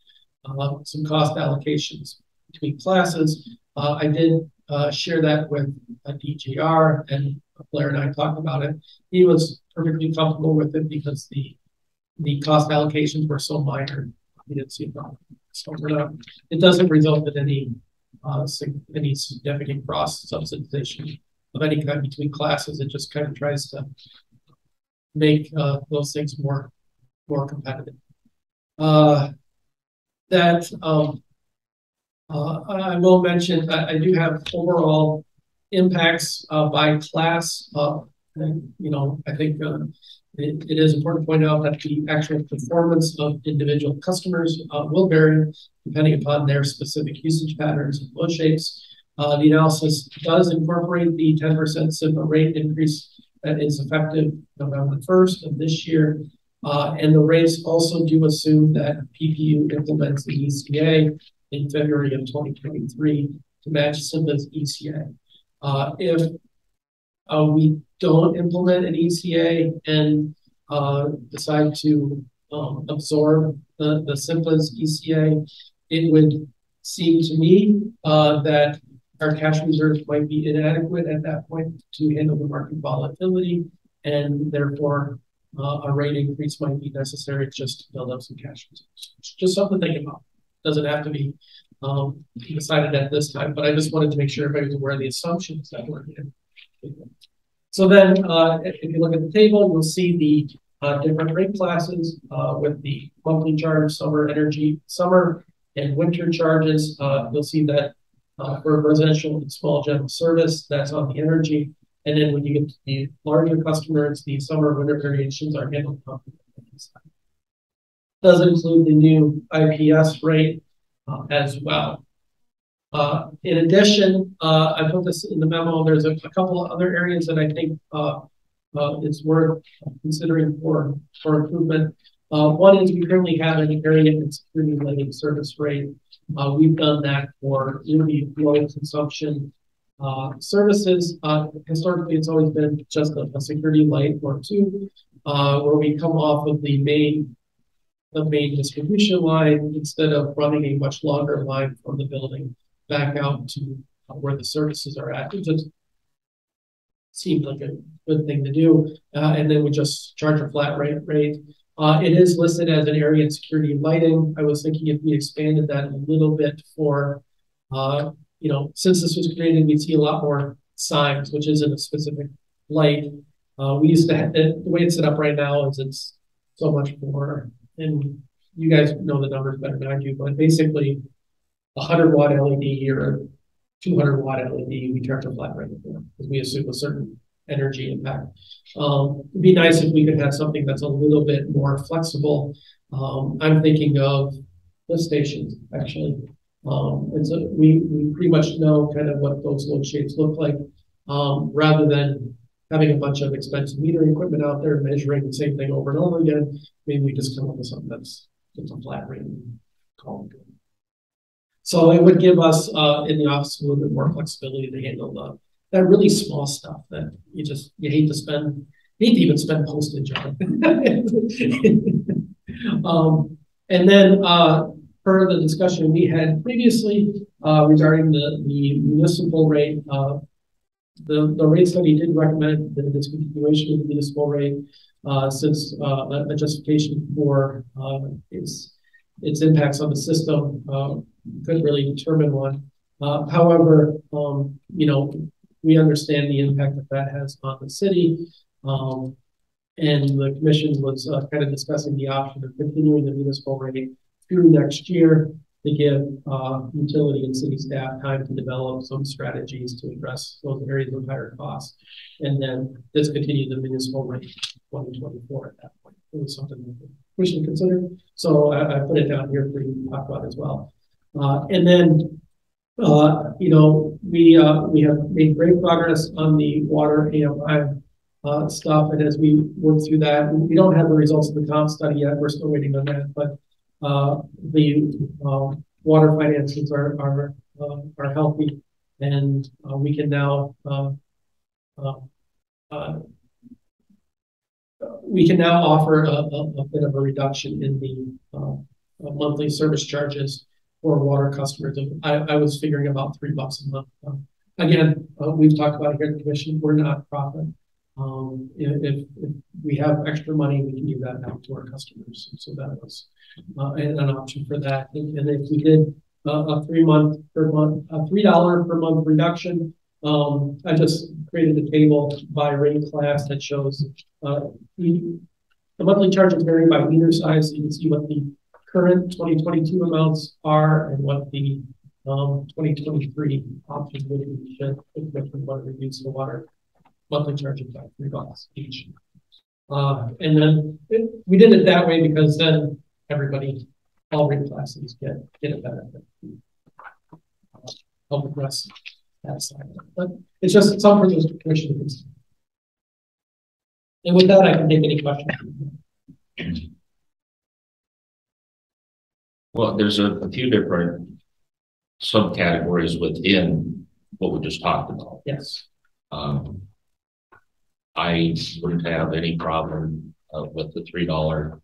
some cost allocations between classes. I did share that with DGR, and Blair and I talked about it. He was perfectly comfortable with it because the cost allocations were so minor. He didn't see a problem. So it doesn't result in any significant cross subsidization of any kind between classes. It just kind of tries to make those things more competitive. I will mention I do have overall impacts by class. And, I think it is important to point out that the actual performance of individual customers will vary depending upon their specific usage patterns and flow shapes. The analysis does incorporate the 10% SIPA rate increase that is effective November 1st of this year. And the rates also do assume that PPU implements the ECA in February of 2023 to match SIPA's ECA. If we don't implement an ECA and decide to absorb the SIPA's ECA, it would seem to me that our cash reserves might be inadequate at that point to handle the market volatility, and therefore a rate increase might be necessary just to build up some cash reserves. It's just something to think about. Doesn't have to be decided at this time, but I just wanted to make sure everybody was aware of the assumptions that were in. So then, if you look at the table, you'll see the different rate classes with the monthly charge, summer and winter charges. You'll see that for residential and small general service, that's on the energy. And then when you get to the larger customers, the summer winter variations are handled on the side. Does include the new IPS rate as well. In addition, I put this in the memo. There's a couple of other areas that I think it's worth considering for improvement. One is we currently have an area and security lighting service rate. We've done that for energy low consumption services. Historically, it's always been just a security light or two, where we come off of the main distribution line instead of running a much longer line from the building back out to where the services are at. It just seemed like a good thing to do. And then we just charge a flat rate. It is listed as an area and security lighting. I was thinking if we expanded that a little bit for, since this was created, we see a lot more signs, which isn't a specific light. We used to have, the way it's set up right now is it's so much more, and you guys know the numbers better than I do, but basically 100 watt LED or 200 watt LED, we charge a flat rate for because we assume a certain energy impact. It'd be nice if we could have something that's a little bit more flexible. I'm thinking of lift stations, actually. And so we pretty much know kind of what those load shapes look like, rather than having a bunch of expensive metering equipment out there measuring the same thing over and over again. Maybe we just come up with something that's just a flat rate and call it good. So it would give us in the office a little bit more flexibility to handle that really small stuff that you hate to even spend postage on. And then per the discussion we had previously regarding the municipal rate, the rate study did recommend the discontinuation of the municipal rate since a justification for its impacts on the system couldn't really determine one. However, we understand the impact that has on the city, and the commission was kind of discussing the option of continuing the municipal rate through next year to give utility and city staff time to develop some strategies to address those areas of higher costs, and then discontinue the municipal rate 2024 at that point. It was something that we should consider. So I put it down here for you to talk about as well. And then, we have made great progress on the water AMI stuff. And as we work through that, we don't have the results of the comp study yet. We're still waiting on that, but the water finances are healthy, and we can now offer a bit of a reduction in the monthly service charges for water customers. And I was figuring about $3 a month. Again, we've talked about here at the commission, we're not profit. If we have extra money, we can give that out to our customers. So that was an option for that. And if we did a $3 per month reduction, I just created a table by rate class that shows the monthly charges vary by meter size. So you can see what the current 2022 amounts are and what the 2023 options would be should if we want to reduce the water monthly charges by $3 each. And then we did it that way because then everybody, all rate classes get a benefit. Help address that side. But it's just something for those commission to consider. And with that, I can take any questions. Well, there's a few different subcategories within what we just talked about. Yes. I wouldn't have any problem with the $3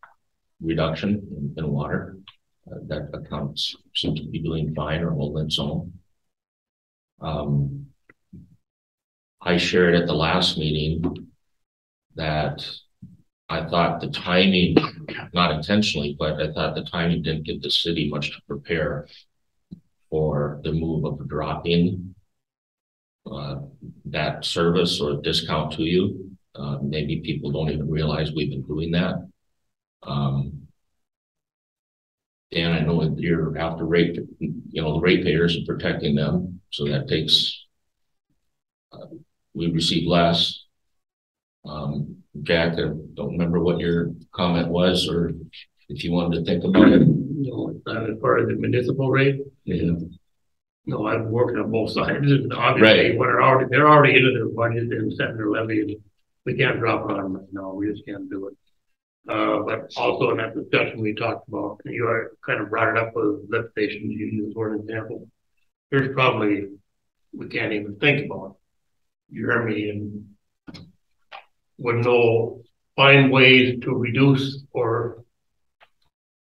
reduction in water. That account seems to be doing fine or holding its own. I shared at the last meeting that I thought the timing, not intentionally, but I thought the timing didn't give the city much to prepare for the move of dropping that service or discount to you. Maybe people don't even realize we've been doing that. And I know you're after rate, the ratepayers are protecting them. So that takes, we receive less. Jack, I don't remember what your comment was, or if you wanted to think about it. No, it's not as far as the municipal rate. Yeah. No, I'm working on both sides. And obviously, Right. They're already into their budget and setting their levy. We can't drop it on them right now. We just can't do it. But also in that discussion we talked about, you kind of brought it up with lift stations. You use for an example. There's probably we can't even think about Jeremy and would know find ways to reduce or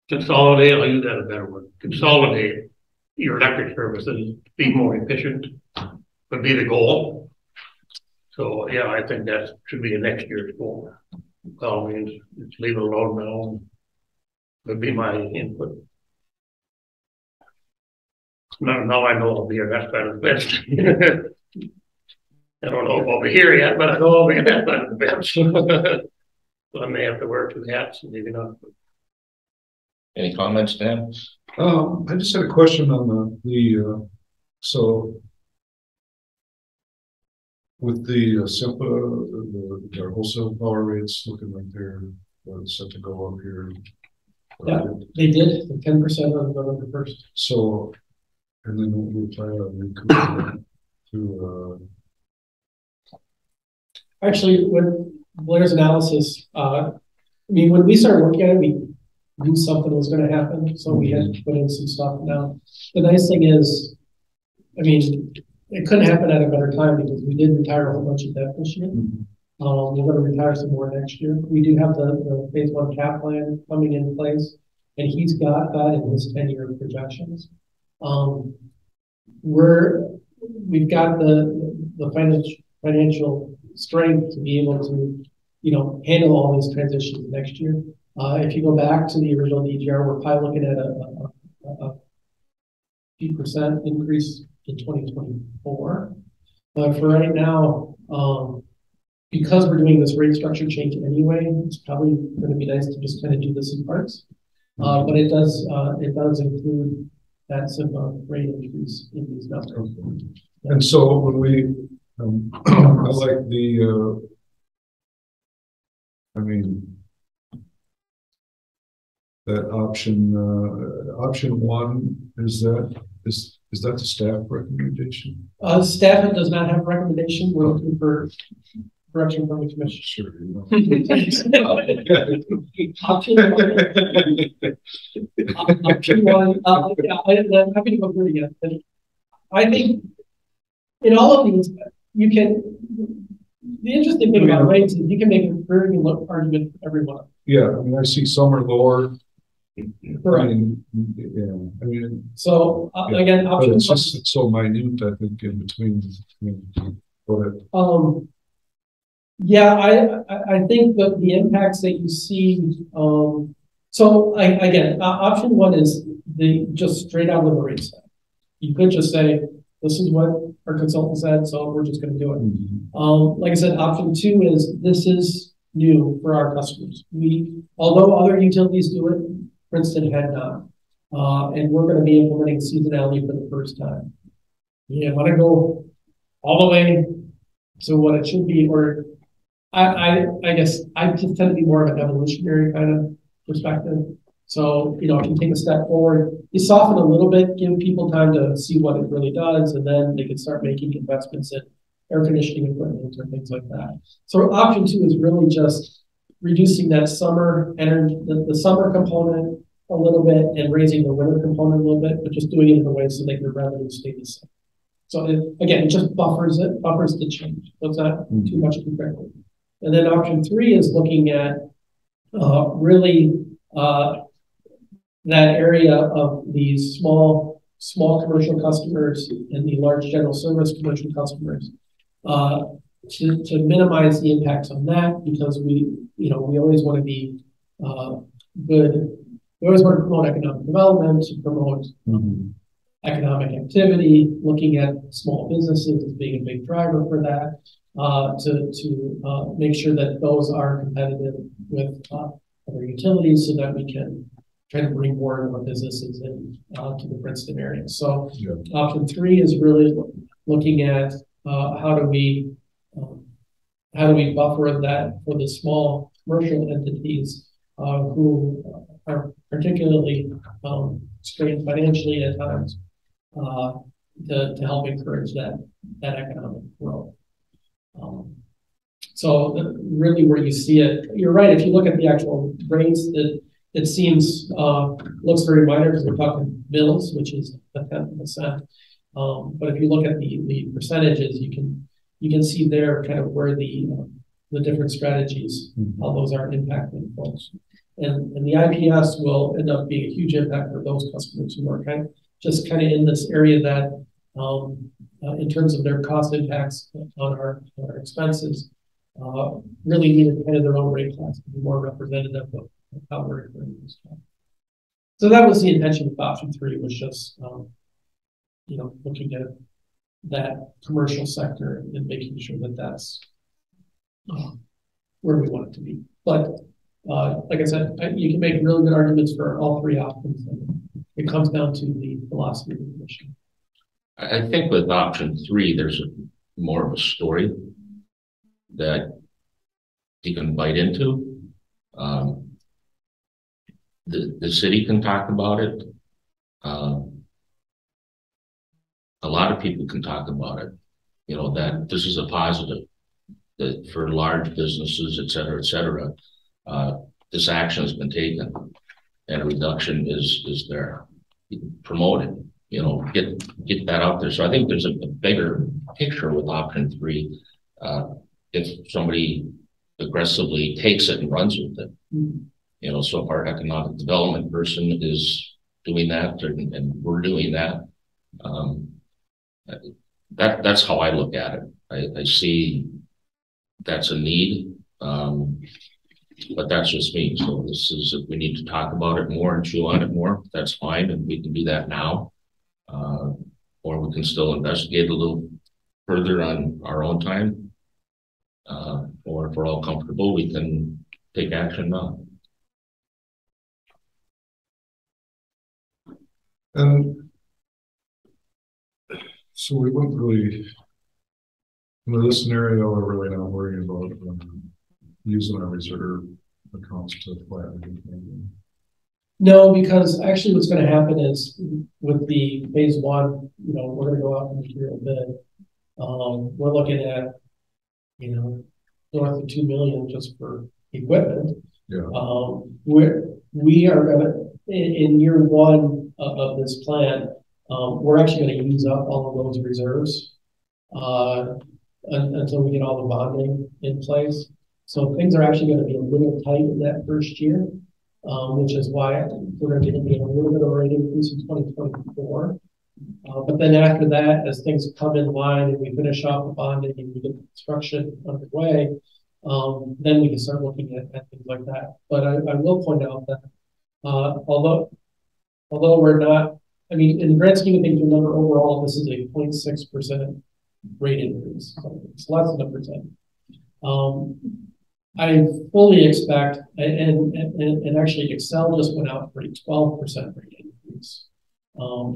consolidate. I'll use that a better word. Consolidate your electric services, be more efficient, would be the goal. So yeah, I think that should be a next year's goal. By all means, just leave it alone now. Would be my input. Now I know I'll be your best friend of the bench. I don't know if I'll be here yet, but I know I'll be your best friend of the bench. So I may have to wear 2 hats, maybe not. Any comments, Dan? I just had a question on so with the SIPA, their wholesale power rates looking like they're set to go up here. Yeah, they did the 10% on November 1st. So, and then we try to recoup to actually, with Blair's analysis, I mean, when we started working at it, we knew something was going to happen, so we had to put in some stuff. Now, the nice thing is, I mean, it couldn't happen at a better time because we did retire a whole bunch of debt this year. We're going to retire some more next year. We do have the phase 1 cap plan coming in place, and he's got that in his 10-year projections. We've got the financial strength to be able to, handle all these transitions next year. If you go back to the original DGR, we're probably looking at a few percent increase in 2024. But for right now, because we're doing this rate structure change anyway, it's probably going to be nice to just kind of do this in parts. But it does include that SIPA rate increase in these numbers. and so when we I like the that option 1 is that the staff recommendation? Staff does not have a recommendation. We're looking for direction from the commission. Sure. Option 1. I'm happy to go through it again. I think in all of these, you can. The interesting thing about rates is you can make a very good argument for everyone. Yeah, I mean, I see some are lower, Correct. I mean, So Yeah, again, but option it's just, it's so minute, I think, in between, but yeah, I think that the impacts that you see, so again, option one is just straight out of the rate set. You could just say, this is what our consultant said, so we're just gonna do it. Like I said, option two is, this is new for our customers. Although other utilities do it, Princeton had not. And we're gonna be implementing seasonality for the first time. You wanna go all the way to what it should be, or I guess I just tend to be more of an evolutionary kind of perspective. So, if you take a step forward, you soften a little bit, give people time to see what it really does, and then they can start making investments in air conditioning equipment or things like that. So option two is really just reducing that summer energy, the summer component a little bit and raising the winter component a little bit, but just doing it in a way so that your revenue stays the same. So again, it just buffers the change. So it's not too much compared. And then option three is looking at really that area of these small commercial customers and the large general service commercial customers to minimize the impacts on that, because we always want to be good. We always want to promote economic development, to promote economic activity, looking at small businesses as being a big driver for that, to make sure that those are competitive with other utilities, so that we can try to bring more and more businesses in to the Princeton area. So option three is really looking at how do we buffer that for the small commercial entities who are particularly strained financially at times, to help encourage that economic growth. So really where you see it, you're right, if you look at the actual rates, it seems looks very minor because we're talking mils, which is a 10%. But if you look at the percentages, you can see there kind of where the different strategies, how those are impacting folks. And the IPS will end up being a huge impact for those customers who are kind of in this area that in terms of their cost impacts on our expenses, really needed kind of their own rate class to be more representative of how we're incurring this. So that was the intention of option three, was just looking at that commercial sector and making sure that that's where we want it to be. But like I said, you can make really good arguments for all three options. It comes down to the philosophy of the commission. I think with option three, there's more of a story that you can bite into. The city can talk about it. A lot of people can talk about it. That this is a positive, that for large businesses, et cetera, this action has been taken, and a reduction is there. Promote it, get that out there. So I think there's a bigger picture with option three. If somebody aggressively takes it and runs with it, so if our economic development person is doing that, and we're doing that, that's how I look at it. I see that's a need, but that's just me. So this is, if we need to talk about it more and chew on it more, that's fine, and we can do that now. Or we can still investigate a little further on our own time. Or if we're all comfortable, we can take action now. And so we wouldn't really, in this scenario, we're really not worrying about using our reserve accounts to flatten anything. No, because actually what's going to happen is with the phase one, we're going to go out and material bid. We're looking at, north of 2 million just for equipment. Yeah. We are going to, in year one of this plan, we're actually going to use up all of those reserves until we get all the bonding in place. So things are actually going to be a little tight in that first year. which is why we're going to get a little bit of a rate increase in 2024. But then after that, as things come in line and we finish off the bonding and we get the construction underway, then we can start looking at things like that. But I will point out that although we're not, I mean, in the grand scheme of things, remember overall, this is a 0.6% rate increase. So it's less than 1%. I fully expect, and actually Excel just went out for a 12% rate increase.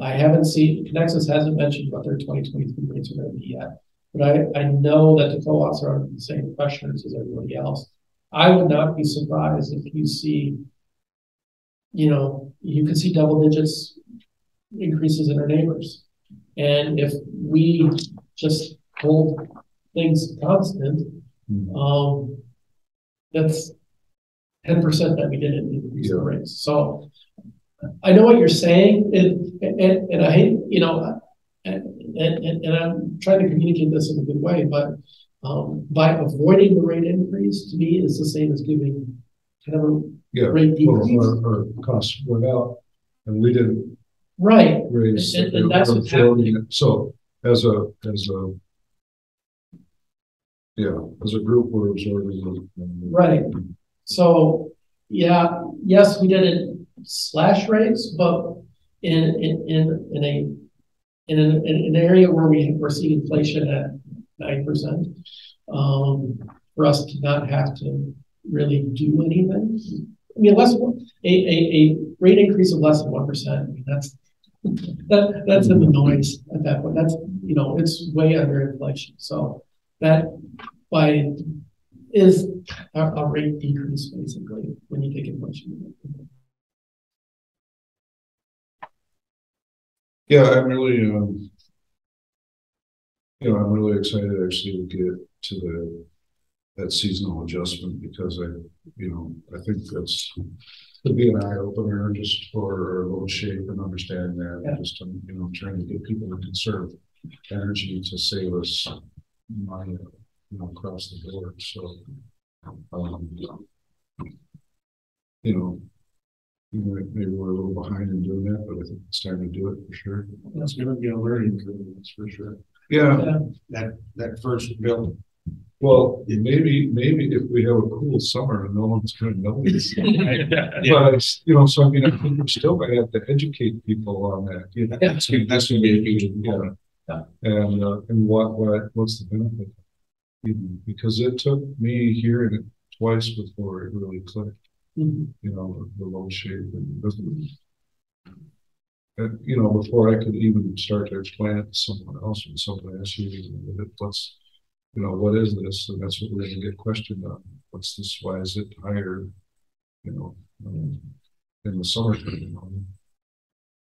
I haven't seen, Connexus hasn't mentioned what their 2023 rates are going to be yet, but I know that the co-ops are under the same pressures as everybody else. I would not be surprised if you see, you can see double digits increases in our neighbors. And if we just hold things constant, that's 10% that we didn't increase the rates. So I know what you're saying, and I hate, and I'm trying to communicate this in a good way, but by avoiding the rate increase, to me, is the same as giving kind of a rate decrease. Well, our costs went out, and we didn't raise. And that's what's happening. So as a group, we're absorbing. Right. So yes, we didn't slash rates, but in an area where we're seeing inflation at 9%, for us to not have to really do anything. I mean, a rate increase of less than 1%. I mean, that's in the noise at that point. That's it's way under inflation. So that is a rate decrease basically when you take inflation. Yeah, I'm really, I'm really excited actually to get to that seasonal adjustment, because I think that's could be an eye opener just for load shape and understanding that. Yeah. Just trying to get people to conserve energy to save us money, across the board. So, maybe we're a little behind in doing that, but I think it's time to do it for sure. That's going to be a learning curve, that's for sure. Yeah. That first bill. Well, maybe if we have a cool summer and no one's going to notice. But so I mean, I think we're still going to have to educate people on that. That's going to be a huge problem. And what's the benefit? Because it took me hearing it twice before it really clicked. The load shape and before I could even start to explain it to someone else, when someone asks you, what is this? And that's what we're going to get questioned on. What's this? Why is it higher? In the summertime.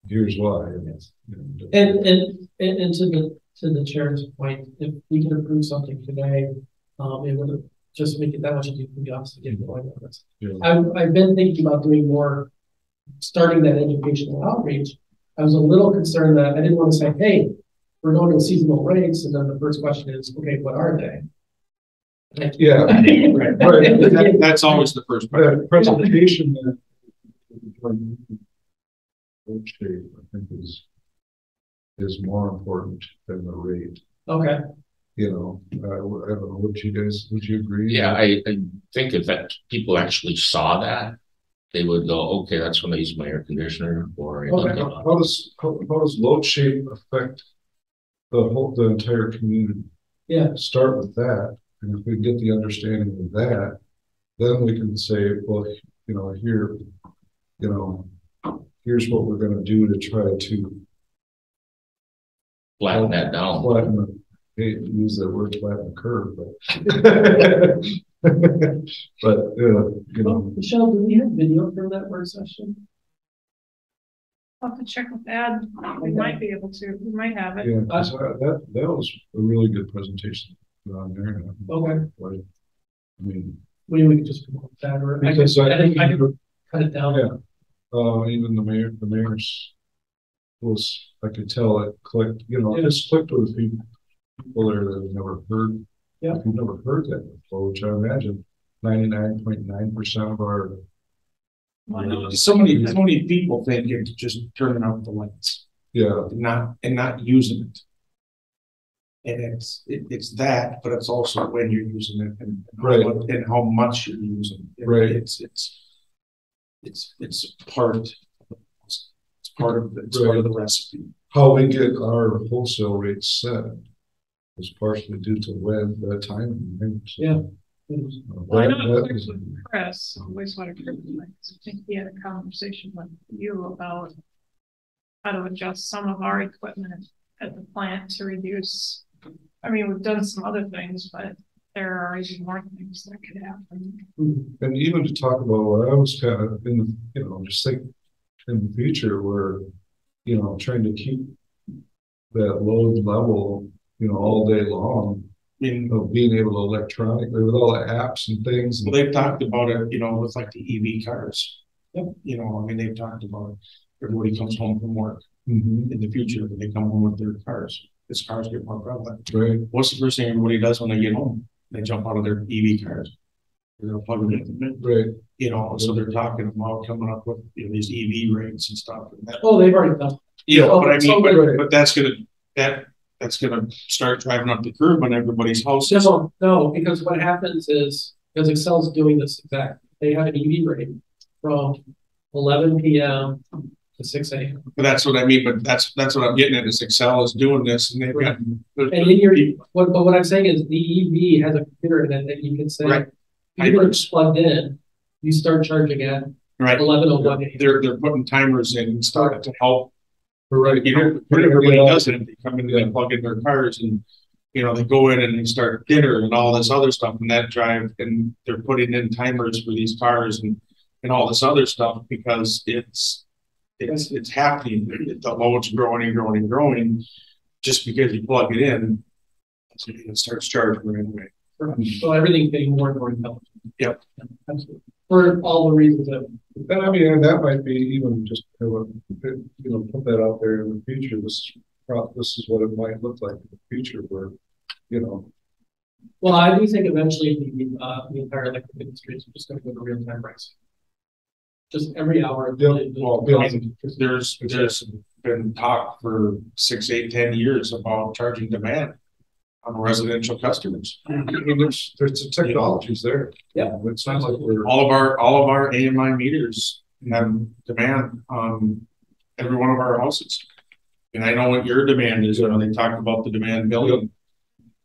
Here's why. And to the chair's point, if we can approve something today, it would just make it that much easier for the office to get going on this. Yeah. I've been thinking about doing more, starting that educational outreach. I was a little concerned that I didn't want to say, hey, we're going to seasonal rates, and then the first question is, okay, what are they? Yeah, right. That's always the first presentation. That I think is more important than the rate. Okay. I don't know, would you agree? Yeah, I think if people actually saw that, they would go, okay, that's when I use my air conditioner. Or okay. How does load shape affect the entire community? Yeah. Start with that, and if we get the understanding of that, then we can say, well, here's what we're going to do to try to flatten that down. I hate to use that word, flatten the curve, but Michelle, do we have video from that work session? I'll have to check with Ed. We might be able to. We might have it. Yeah, that was a really good presentation on there. Okay. I mean, we can just promote that, or because I can cut it down. Yeah. Even the mayor's was, I could tell it clicked. It just clicked with people there that have never heard. Yeah. We've never heard that before, which I imagine 99.9% of our So many people think it's just turning out the lights, Yeah, and not using it. And it's that, but it's also when you're using it and Right. and how much you're using it. Right. It's part of the recipe. how we get our wholesale rates set is partially due to when the time. Right? So, Yeah. Well, I know that it's is- with Chris, wastewater treatment, I think he had a conversation with you about how to adjust some of our equipment at the plant to reduce. I mean, we've done some other things, but there are even more things that could happen. And even to talk about what I was kind of in, just think in the future where, trying to keep that load level, all day long, I mean, being able to electronically with all the apps and things. well, they've talked about it, with like the EV cars. Yep. They've talked about it. Everybody comes home from work Mhm. in the future, they come home with their cars. As cars get more prevalent. Right. What's the first thing everybody does when they get home? They jump out of their EV cars. They'll plug it in. Right. So they're talking about coming up with these EV rates and stuff. And that, Oh, they've already done. but I mean, right. but that's gonna start driving up the curb on everybody's houses. No, because what happens is, because Excel's doing this exact, they have an EV rate from 11 p.m. to 6 a.m. But that's what I mean. But that's what I'm getting at. Is Excel is doing this, and they've got. And in your, what I'm saying is the EV has a computer in it that you can say, Right. even if it's plugged in, you start charging at Right. 11:01. They're putting timers in and stuff to help. Right. But everybody does it. They come in and they plug in their cars and, they go in and they start dinner and all this other stuff and that drive, and they're putting in timers for these cars and all this other stuff because it's happening. The load's growing and growing and growing just because you plug it in. So it starts charging right away. So everything's getting more and more intelligent. Yep. Absolutely. For all the reasons that. And I mean, and that might be even just, put that out there in the future. This is what it might look like in the future where, Well, I do think eventually the entire electric industry is just going to go to real-time pricing. Just every hour. Well, there's been talk for 6, 8, 10 years about charging demand on residential customers. I mean, there's the technologies there. Yeah. It's not like we're All of our AMI meters have demand on every one of our houses. And I know what your demand is, they talk about the demand billing.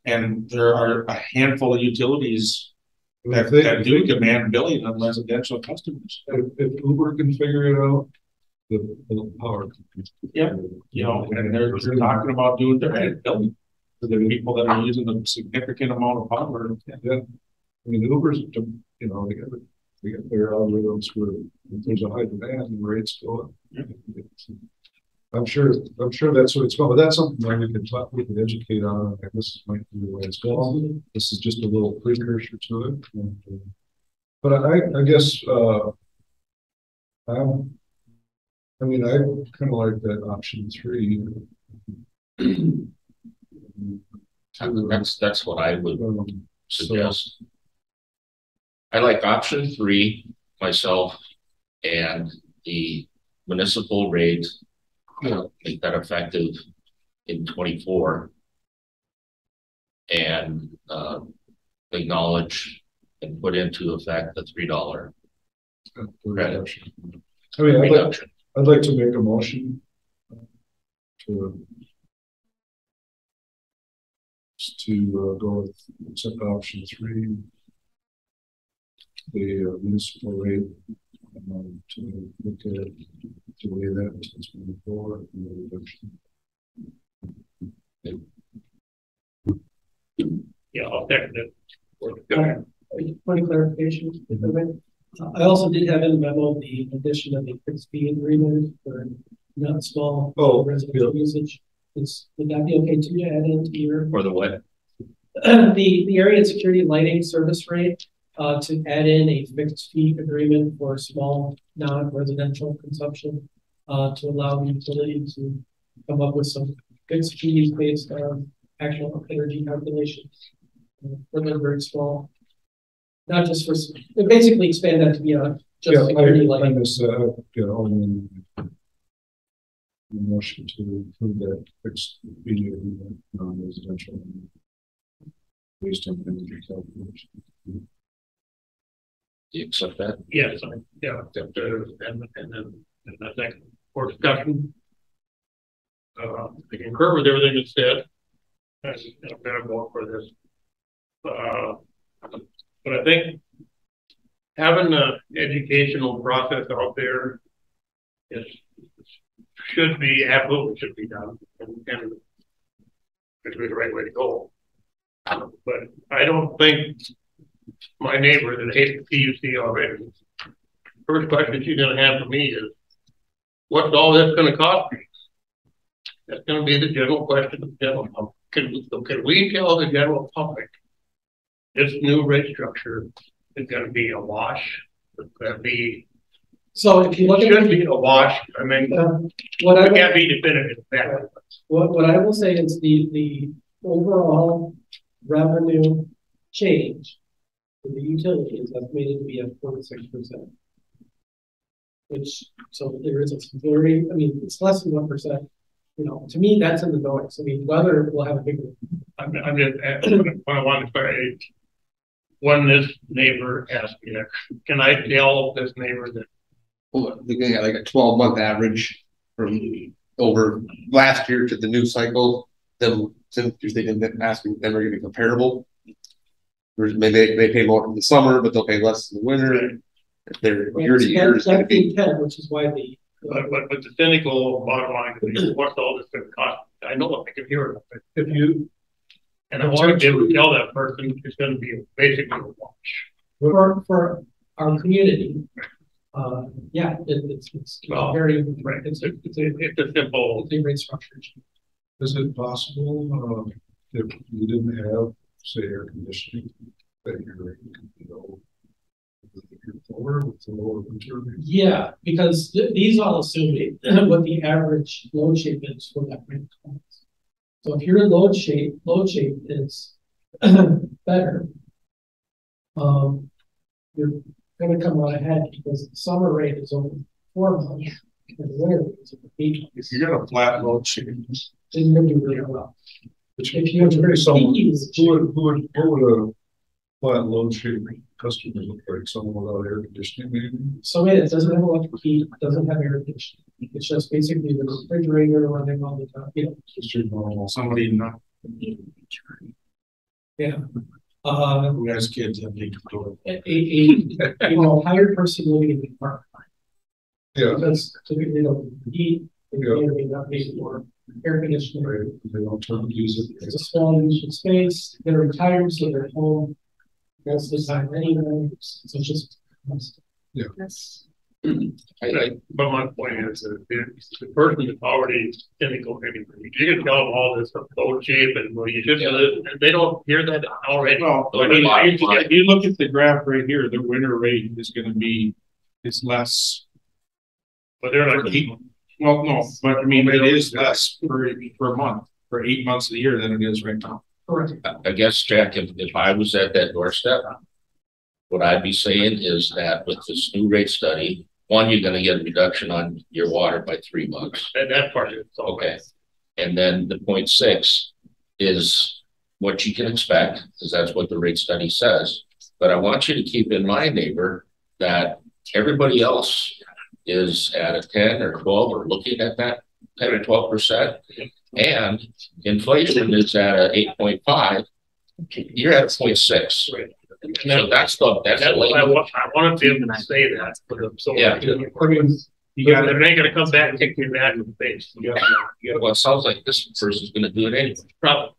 And there are a handful of utilities that do demand billing on residential customers. If Uber can figure it out, the power. Yeah. And they're talking about doing demand billing for the people that are using a significant amount of power. Yeah. I mean, Uber's, they get their algorithms where if there's a high demand and rates go up. Yeah. I'm sure that's what it's going, but that's something that we can educate on. And this might be the way it's going. This is just a little precursor to it. But I guess, I kind of like that option 3. That's what I would suggest. So, I like option 3 myself, and the municipal rate, make that effective in 24 and acknowledge and put into effect the $3 credit I mean, reduction. I'd like to make a motion to go with accept option 3, the municipal rate, to look at to weigh that to 24 and the reduction. Yeah, I'll second it. Point of clarification. I also did have in the memo the addition of a fixed fee agreement for not small residential usage. Would that be okay to add into your? For the what? The area and security lighting service rate, to add in a fixed fee agreement for small non-residential consumption, to allow the utility to come up with some fixed fees based on actual energy calculations for the very small. Not just for, basically expand that to be a just security I lighting. missed that, motion to include that fixed media non-residential based on energy calculation. Do you accept that? Yes, yeah, and I think for discussion. I concur with everything that's said. And I'm gonna vote for this. But I think having an educational process out there absolutely should be done, and it's the right way to go. But I don't think my neighbor that hates the PUC already, first question she's gonna have for me is, what's all this gonna cost me? That's gonna be the general question of the general public. Can we tell the general public this new rate structure is gonna be a wash? It's gonna be, So if you look it at should be a wash. I mean, what it can't be definitive. what I will say is the overall revenue change for the utility is estimated to be at 46%. Which, so there is a very, I mean, it's less than 1%. You know, to me, that's in the noise. I mean, whether we'll have a bigger. I'm just, what I want to say, when this neighbor asked me, can I tell this neighbor that? Well, looking at like a 12-month average from over last year to the new cycle, then since you're thinking that asking them are going to be comparable, maybe they pay more in the summer, but they'll pay less in the winter. If they're year to year, it's going to be 10, which is why the. But the cynical bottom line is, what's all this going to cost? I know I can hear it, but If you, and I want to be able to tell that person it's going to be basically a wash. For our community, yeah, it's Well, very right. It's a simple. a great structure. is it possible if you didn't have, say, air conditioning, that you're, forward with the lower winter? Yeah, because these all assume what the average load shape is for that rate class. So if your load shape is better, you're going to come out ahead because the summer rate is over 4 months and the winter rate is over 8 months. If you got a flat load sheet, Then you're doing really well. Which If you have very someone peaks, what would a flat load shaping customer look like? Someone without air conditioning, maybe? so it doesn't have electric heat, doesn't have air conditioning. It's just basically the refrigerator running all the time. You know, Just your normal. somebody not yeah. who has kids have leaked door. A hired person living in the apartment. Yeah. That's typically the heat, Yeah. may not need more air conditioning. Right, they don't turn to use it. It's a small use of space. They're retired, so they're home most of the time anyway. So it's just. Yes. But my point is that the person that's already cynical, you can tell them all this load shape and well, you just they don't hear that already. Well, I mean, if you look at the graph right here, the winter rate is going to be less. but they're not. Well, no, but I mean it is less per month for 8 months of the year than it is right now. Correct. I guess, Jack, if I was at that doorstep, what I'd be saying is that with this new rate study, one, you're gonna get a reduction on your water by $3. That part is Okay. And then the 0.6 is what you can expect, because that's what the rate study says. But I want you to keep in mind, neighbor, that everybody else is at a 10 or 12 or looking at that 10 or 12%. And inflation is at a 8.5. You're at 0.6. right. So that's what I want to be able to say that for them. So Yeah. I mean, you got they're not going to come back and kick you back in the face. Well, it sounds like this person's going to do it anyway. Probably.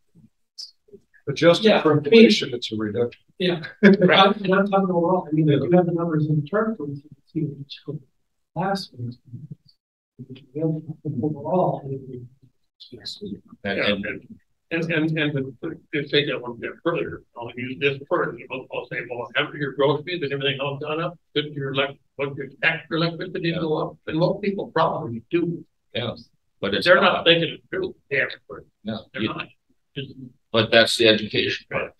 Adjusted Yeah. for inflation, it's a reduction. Yeah. And I'm talking overall. I mean, if you have the numbers in the chart, you can see which last one. Overall. And To take that one step further, I'll use this further. I'll say, well, after your groceries and everything else gone up, could your extra electricity go up? And most people probably do. yeah, but it's They're not thinking it through. Yeah, No, they're not. but that's the education part.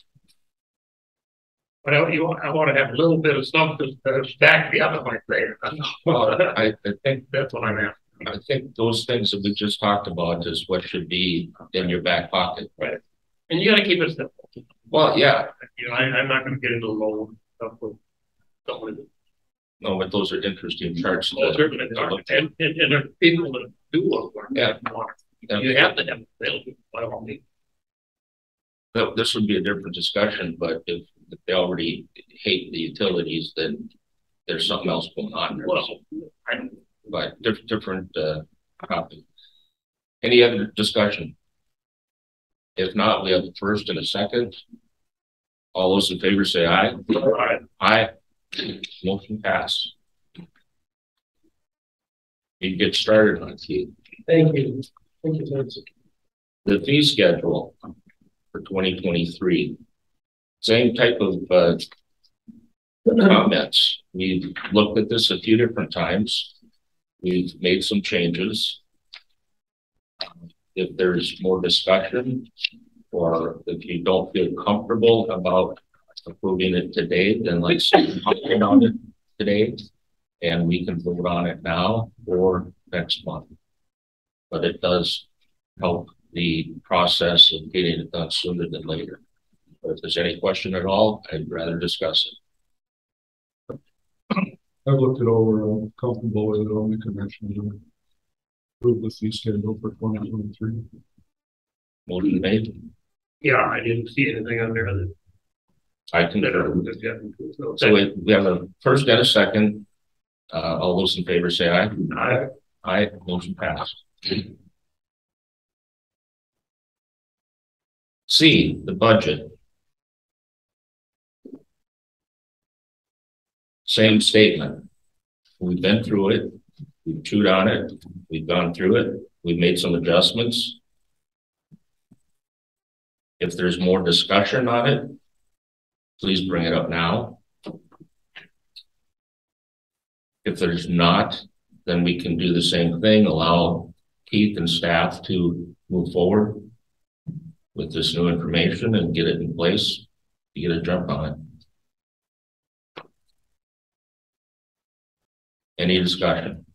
But I want to have a little bit of something to stack the other like there. Well, I think, That's what I'm at. I think those things that we just talked about is what should be in your back pocket. Right. And you gotta keep it simple. Well, yeah, You know, I'm not gonna get into the low stuff with someone. no, but those are interesting charts. Well, certainly, and there are people that do look for Yeah. You have to have it available by all means. This would be a different discussion, but if they already hate the utilities, then there's something else going on there. Well, I don't. But different topic. Any other discussion? If not, we have a first and a second. All those in favor say aye. Aye. Aye. Motion passed. You get started on Keith. Thank you. Thank you, James. The fee schedule for 2023. Same type of comments. We've looked at this a few different times. We've made some changes. If there's more discussion, or if you don't feel comfortable about approving it today, then let's talk about it today, and we can vote on it now or next month. But it does help the process of getting it done sooner than later. But if there's any question at all, I'd rather discuss it. I've looked it over, I'm comfortable with it, I'll make a motion to approve the fee schedule for 2023. Motion made. Yeah, I didn't see anything on there that. I concur. So So we have a first and a second. All those in favor say aye. I, Aye. Motion passed. C, the budget. Same statement. We've been through it. We've chewed on it. We've gone through it. We've made some adjustments. If there's more discussion on it, please bring it up now. If there's not, then we can do the same thing, allow Keith and staff to move forward with this new information and get it in place to get a jump on it. Any discussion?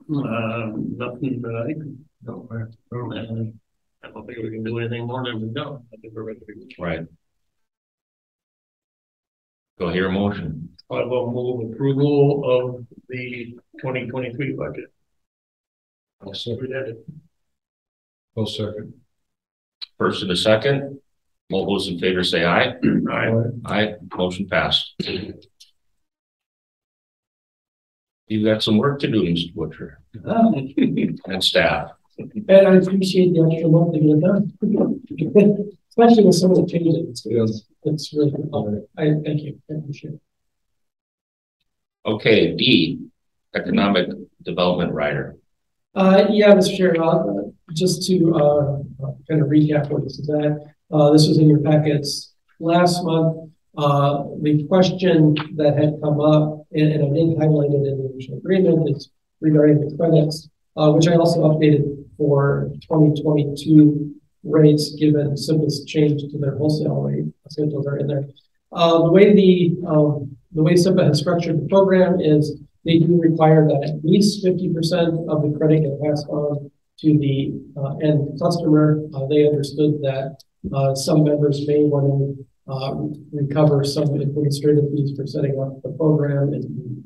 nothing that I can. No, I don't think we can do anything more than we've done. I think we're ready to go. Right. Go hear a motion. I will move approval of the 2023 budget. I'll second. Presented. I'll second. First and a second. All those in favor say aye. Aye. Aye. Motion passed. You've got some work to do, Mr. Butcher and staff. And I appreciate the extra month to get it done. Especially with some of the changes. Yes. It's really helpful. I thank you. I appreciate it. Okay, D, economic development rider. Yeah, Mr. Chair, just to kind of recap what this is at. This was in your packets last month. The question that had come up, and I did highlight it in the original agreement, is regarding the credits, which I also updated for 2022 rates, given SIPA's change to their wholesale rate. Schedules are in there. The way SIPA has structured the program is they do require that at least 50% of the credit get passed on to the end customer. They understood that some members may want to recover some administrative fees for setting up the program and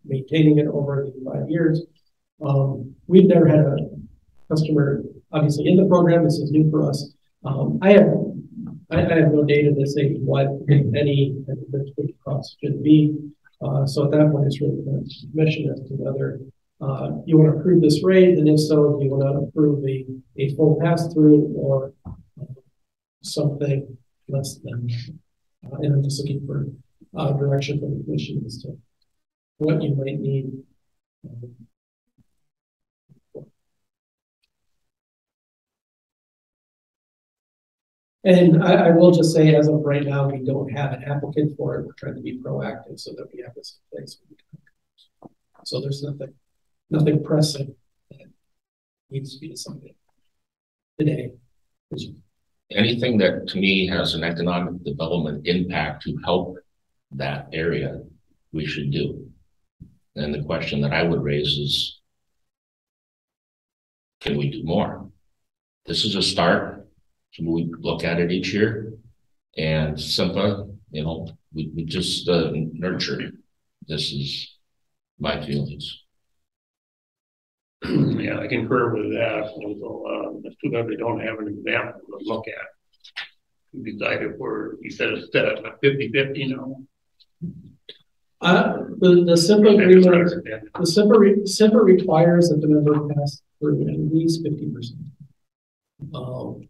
maintaining it over the 5 years. We've never had a customer, obviously, in the program. This is new for us. I have no data to say what any administrative costs should be. So at that point, it's really the commission as to whether you want to approve this rate, and if so, do you want to approve a full pass-through or something less than. And I'm just looking for direction from the commission as to what you might need. And I will just say, as of right now, we don't have an applicant for it. We're trying to be proactive so that we have this in place. So there's nothing pressing that needs to be decided today. anything that to me has an economic development impact to help that area, we should do. And the question that I would raise is, can we do more? This is a start. We look at it each year, and SIMPA, you know, we just nurture. This is my feelings. Yeah, I concur with that. So, it's too bad we don't have an example to look at. We decided you said it's set up at 50-50 now. The SIMPA agreement, SIMPA requires that the member pass through at least 50%.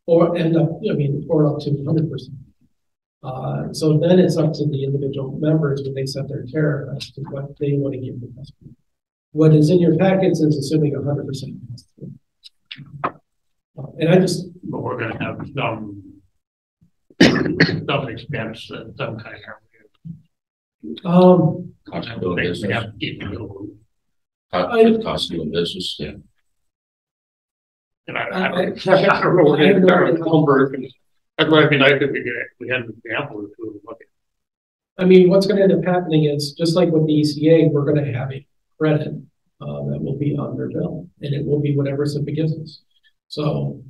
Or end up, or up to 100%. So then it's up to the individual members when they set their tariff as to what they want to give the customer. What is in your packets is assuming 100% pass through. And I just. But we're going to have some expense and some kind of. Cost of doing business. Have to keep it going. Cost of doing business, yeah. And I don't know where to start with number. That's why it'd be nice if we had an example or two to look at. I mean, what's going to end up happening is just like with the ECA, we're going to have a credit that will be on their bill, and it will be whatever SIMPA gives us. So,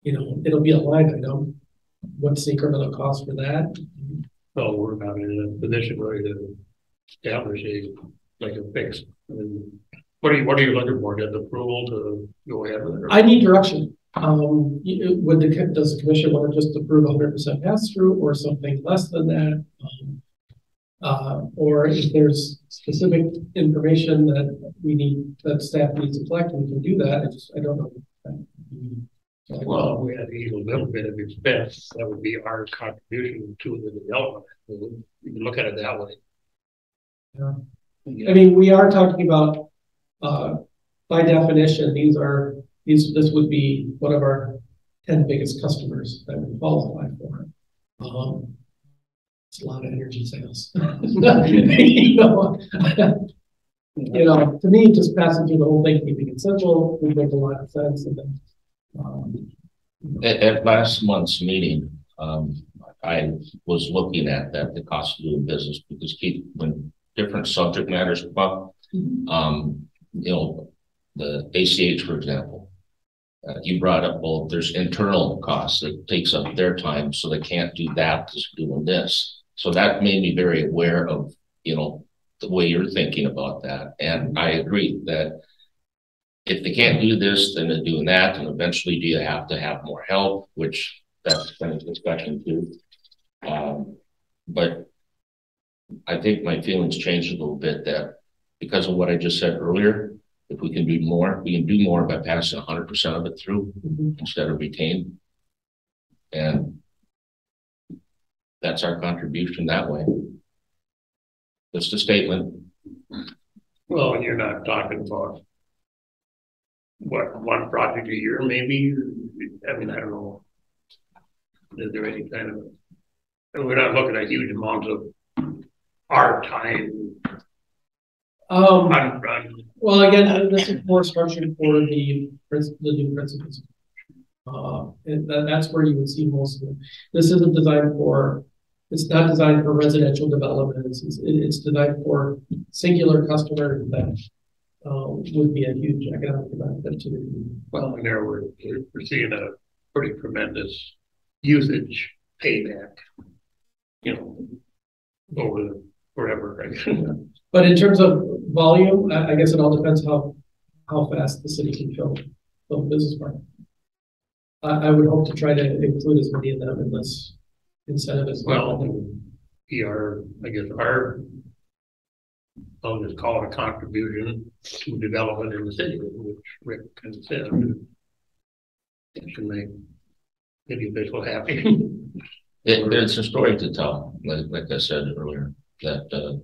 it'll be a line item. What's the incremental cost for that? So we're not in a position where to establish a fix. I mean, what are you looking for? Get the approval to go ahead with it? I need direction. Does the commission want to just approve 100% pass through or something less than that? Or if there's specific information that staff needs to collect, we can do that. I don't know. Well, if we had a little bit of expense, that would be our contribution to the development. You can look at it that way. Yeah. I mean, we are talking about, by definition, this would be one of our 10 biggest customers that we qualify for. It's a lot of energy sales. To me, just passing through the whole thing, keeping it simple, would make a lot of sense. And then, at last month's meeting, I was looking at the cost of doing business because when different subject matters come up, the ACH, for example, you brought up, well, there's internal costs that takes up their time, so they can't do that, just doing this. So that made me very aware of, the way you're thinking about that. And I agree that if they can't do this, then they're doing that. And eventually, do you have to have more help, which that's kind of discussion too. But I think my feelings changed a little bit that because of what I just said earlier, if we can do more, we can do more by passing 100% of it through instead of retained. And that's our contribution that way. Just a statement. Well, and you're not talking about one project a year, maybe. I mean, I don't know. Is there any kind of? We're not looking at huge amounts of our time. Well, again, this is more structured for the new principles. And that's where you would see most of it. This isn't designed for. It's not designed for residential development. It's designed for singular customers that would be a huge economic benefit to the community. Well, and there we're seeing a pretty tremendous usage payback, over forever. Right? But in terms of volume, I guess it all depends how fast the city can fill the business market. I would hope to try to include as many of them in this incentive as well. I'll just call it a contribution to development in the city, which Rick kind of said. It should make the official happy. It's a story to tell, like I said earlier, that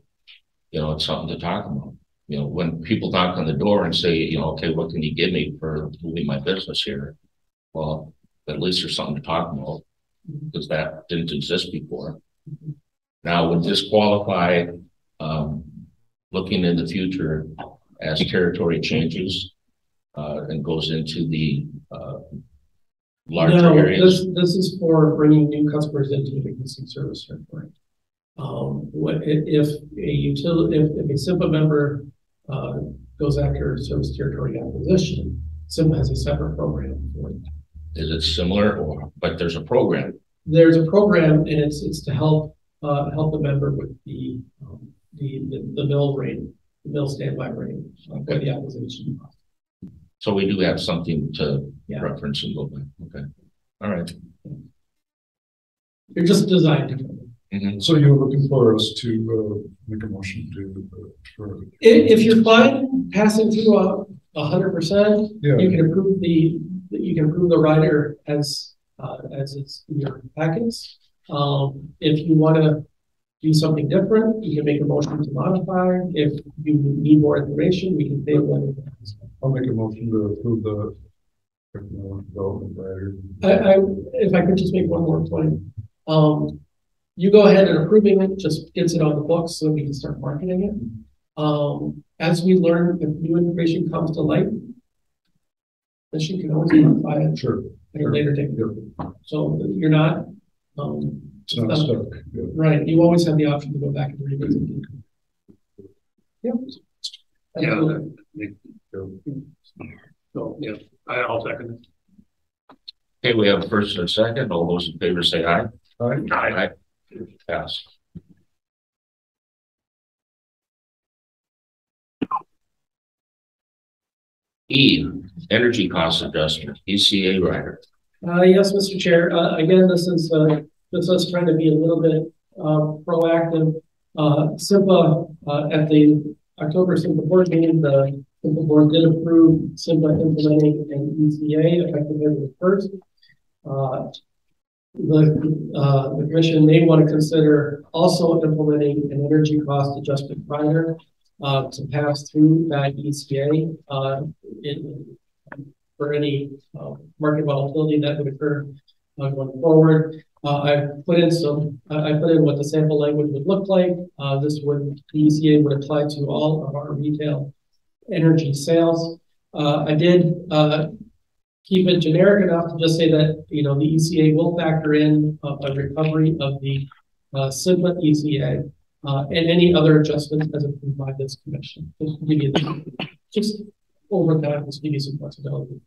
it's something to talk about. When people knock on the door and say, okay, what can you give me for moving my business here? Well, at least there's something to talk about because that didn't exist before. Now, would this qualify, looking in the future as territory changes and goes into the larger No, areas? this is for bringing new customers into the existing service territory. If a utility, if a SIMPA member goes after service territory acquisition, SIMPA has a separate program for it. Is it similar or, but there's a program? There's a program and it's to help the member with the mill rate, the mill standby rate for the acquisition. So we do have something to Yeah. reference and go back. Okay. All right. You're just designed differently. Mhm. So you're looking for us to make a motion to, for, If you're fine passing through 100%, yeah, you can approve the rider as it's in your packets. If you want to do something different, you can make a motion to modify. If you need more information, we can table it. I'll make a motion to approve the development rider. If I could just make one more point. You go ahead and approving it just gets it on the books so we can start marketing it. As we learn, if new information comes to light, then you can always modify it Sure. at a later date. Yep. So you're not, It's not stuck. Yeah. right, you always have the option to go back and revisit it. Yep. Yeah. So, yeah, I'll second it. Okay, we have a first and a second. All those in favor say aye. All right. Aye. Pass. E, energy cost adjustment, ECA rider. Yes, Mr. Chair. Again, this is us trying to be a little bit proactive. SIMPA at the October SIMPA board meeting, the SIMPA board did approve SIMPA implementing an ECA effective February 1st. The commission may want to consider also implementing an energy cost adjustment rider to pass through that ECA for any market volatility that would occur going forward. I put in what the sample language would look like. The ECA would apply to all of our retail energy sales. I did keep it generic enough to just say that, the ECA will factor in a recovery of the SIMPA ECA and any other adjustments as approved by this commission. Just over time, just give you some flexibility.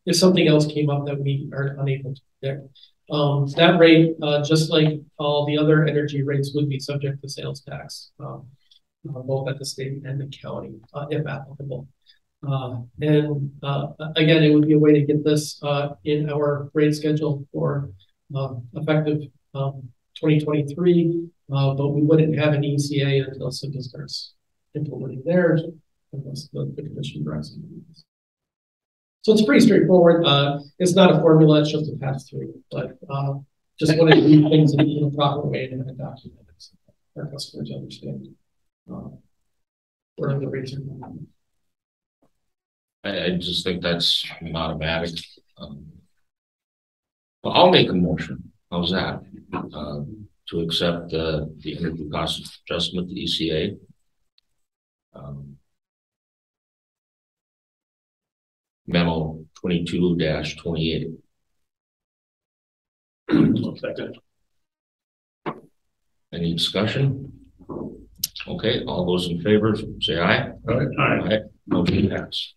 If something else came up that we are unable to predict. That rate, just like all the other energy rates, would be subject to sales tax, both at the state and the county, if applicable. Again, it would be a way to get this in our rate schedule for effective 2023, but we wouldn't have an ECA until SIMPA starts implementing theirs, unless the commission directs it. So it's pretty straightforward. It's not a formula, it's just a pass through, but just wanted to do things in a proper way and have it documented so our customers understand where the rates are going. I just think that's an automatic. Well, I'll make a motion. How's that? To accept the energy cost adjustment, the ECA. Memo 22-28. Second. Any discussion? Okay, all those in favor say aye. Aye. Motion passed.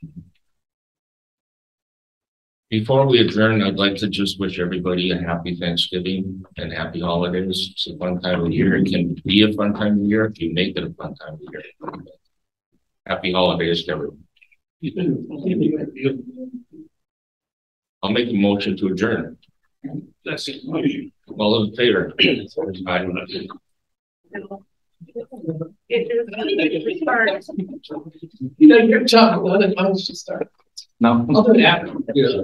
Before we adjourn, I'd like to just wish everybody a happy Thanksgiving and happy holidays. It's a fun time of year. It can be a fun time of year if you make it a fun time of year. Happy holidays to everyone. I'll make a motion to adjourn. That's it. All those in favor? Aye. Your job, well, then why don't you start? No. I'll do it after. Yeah.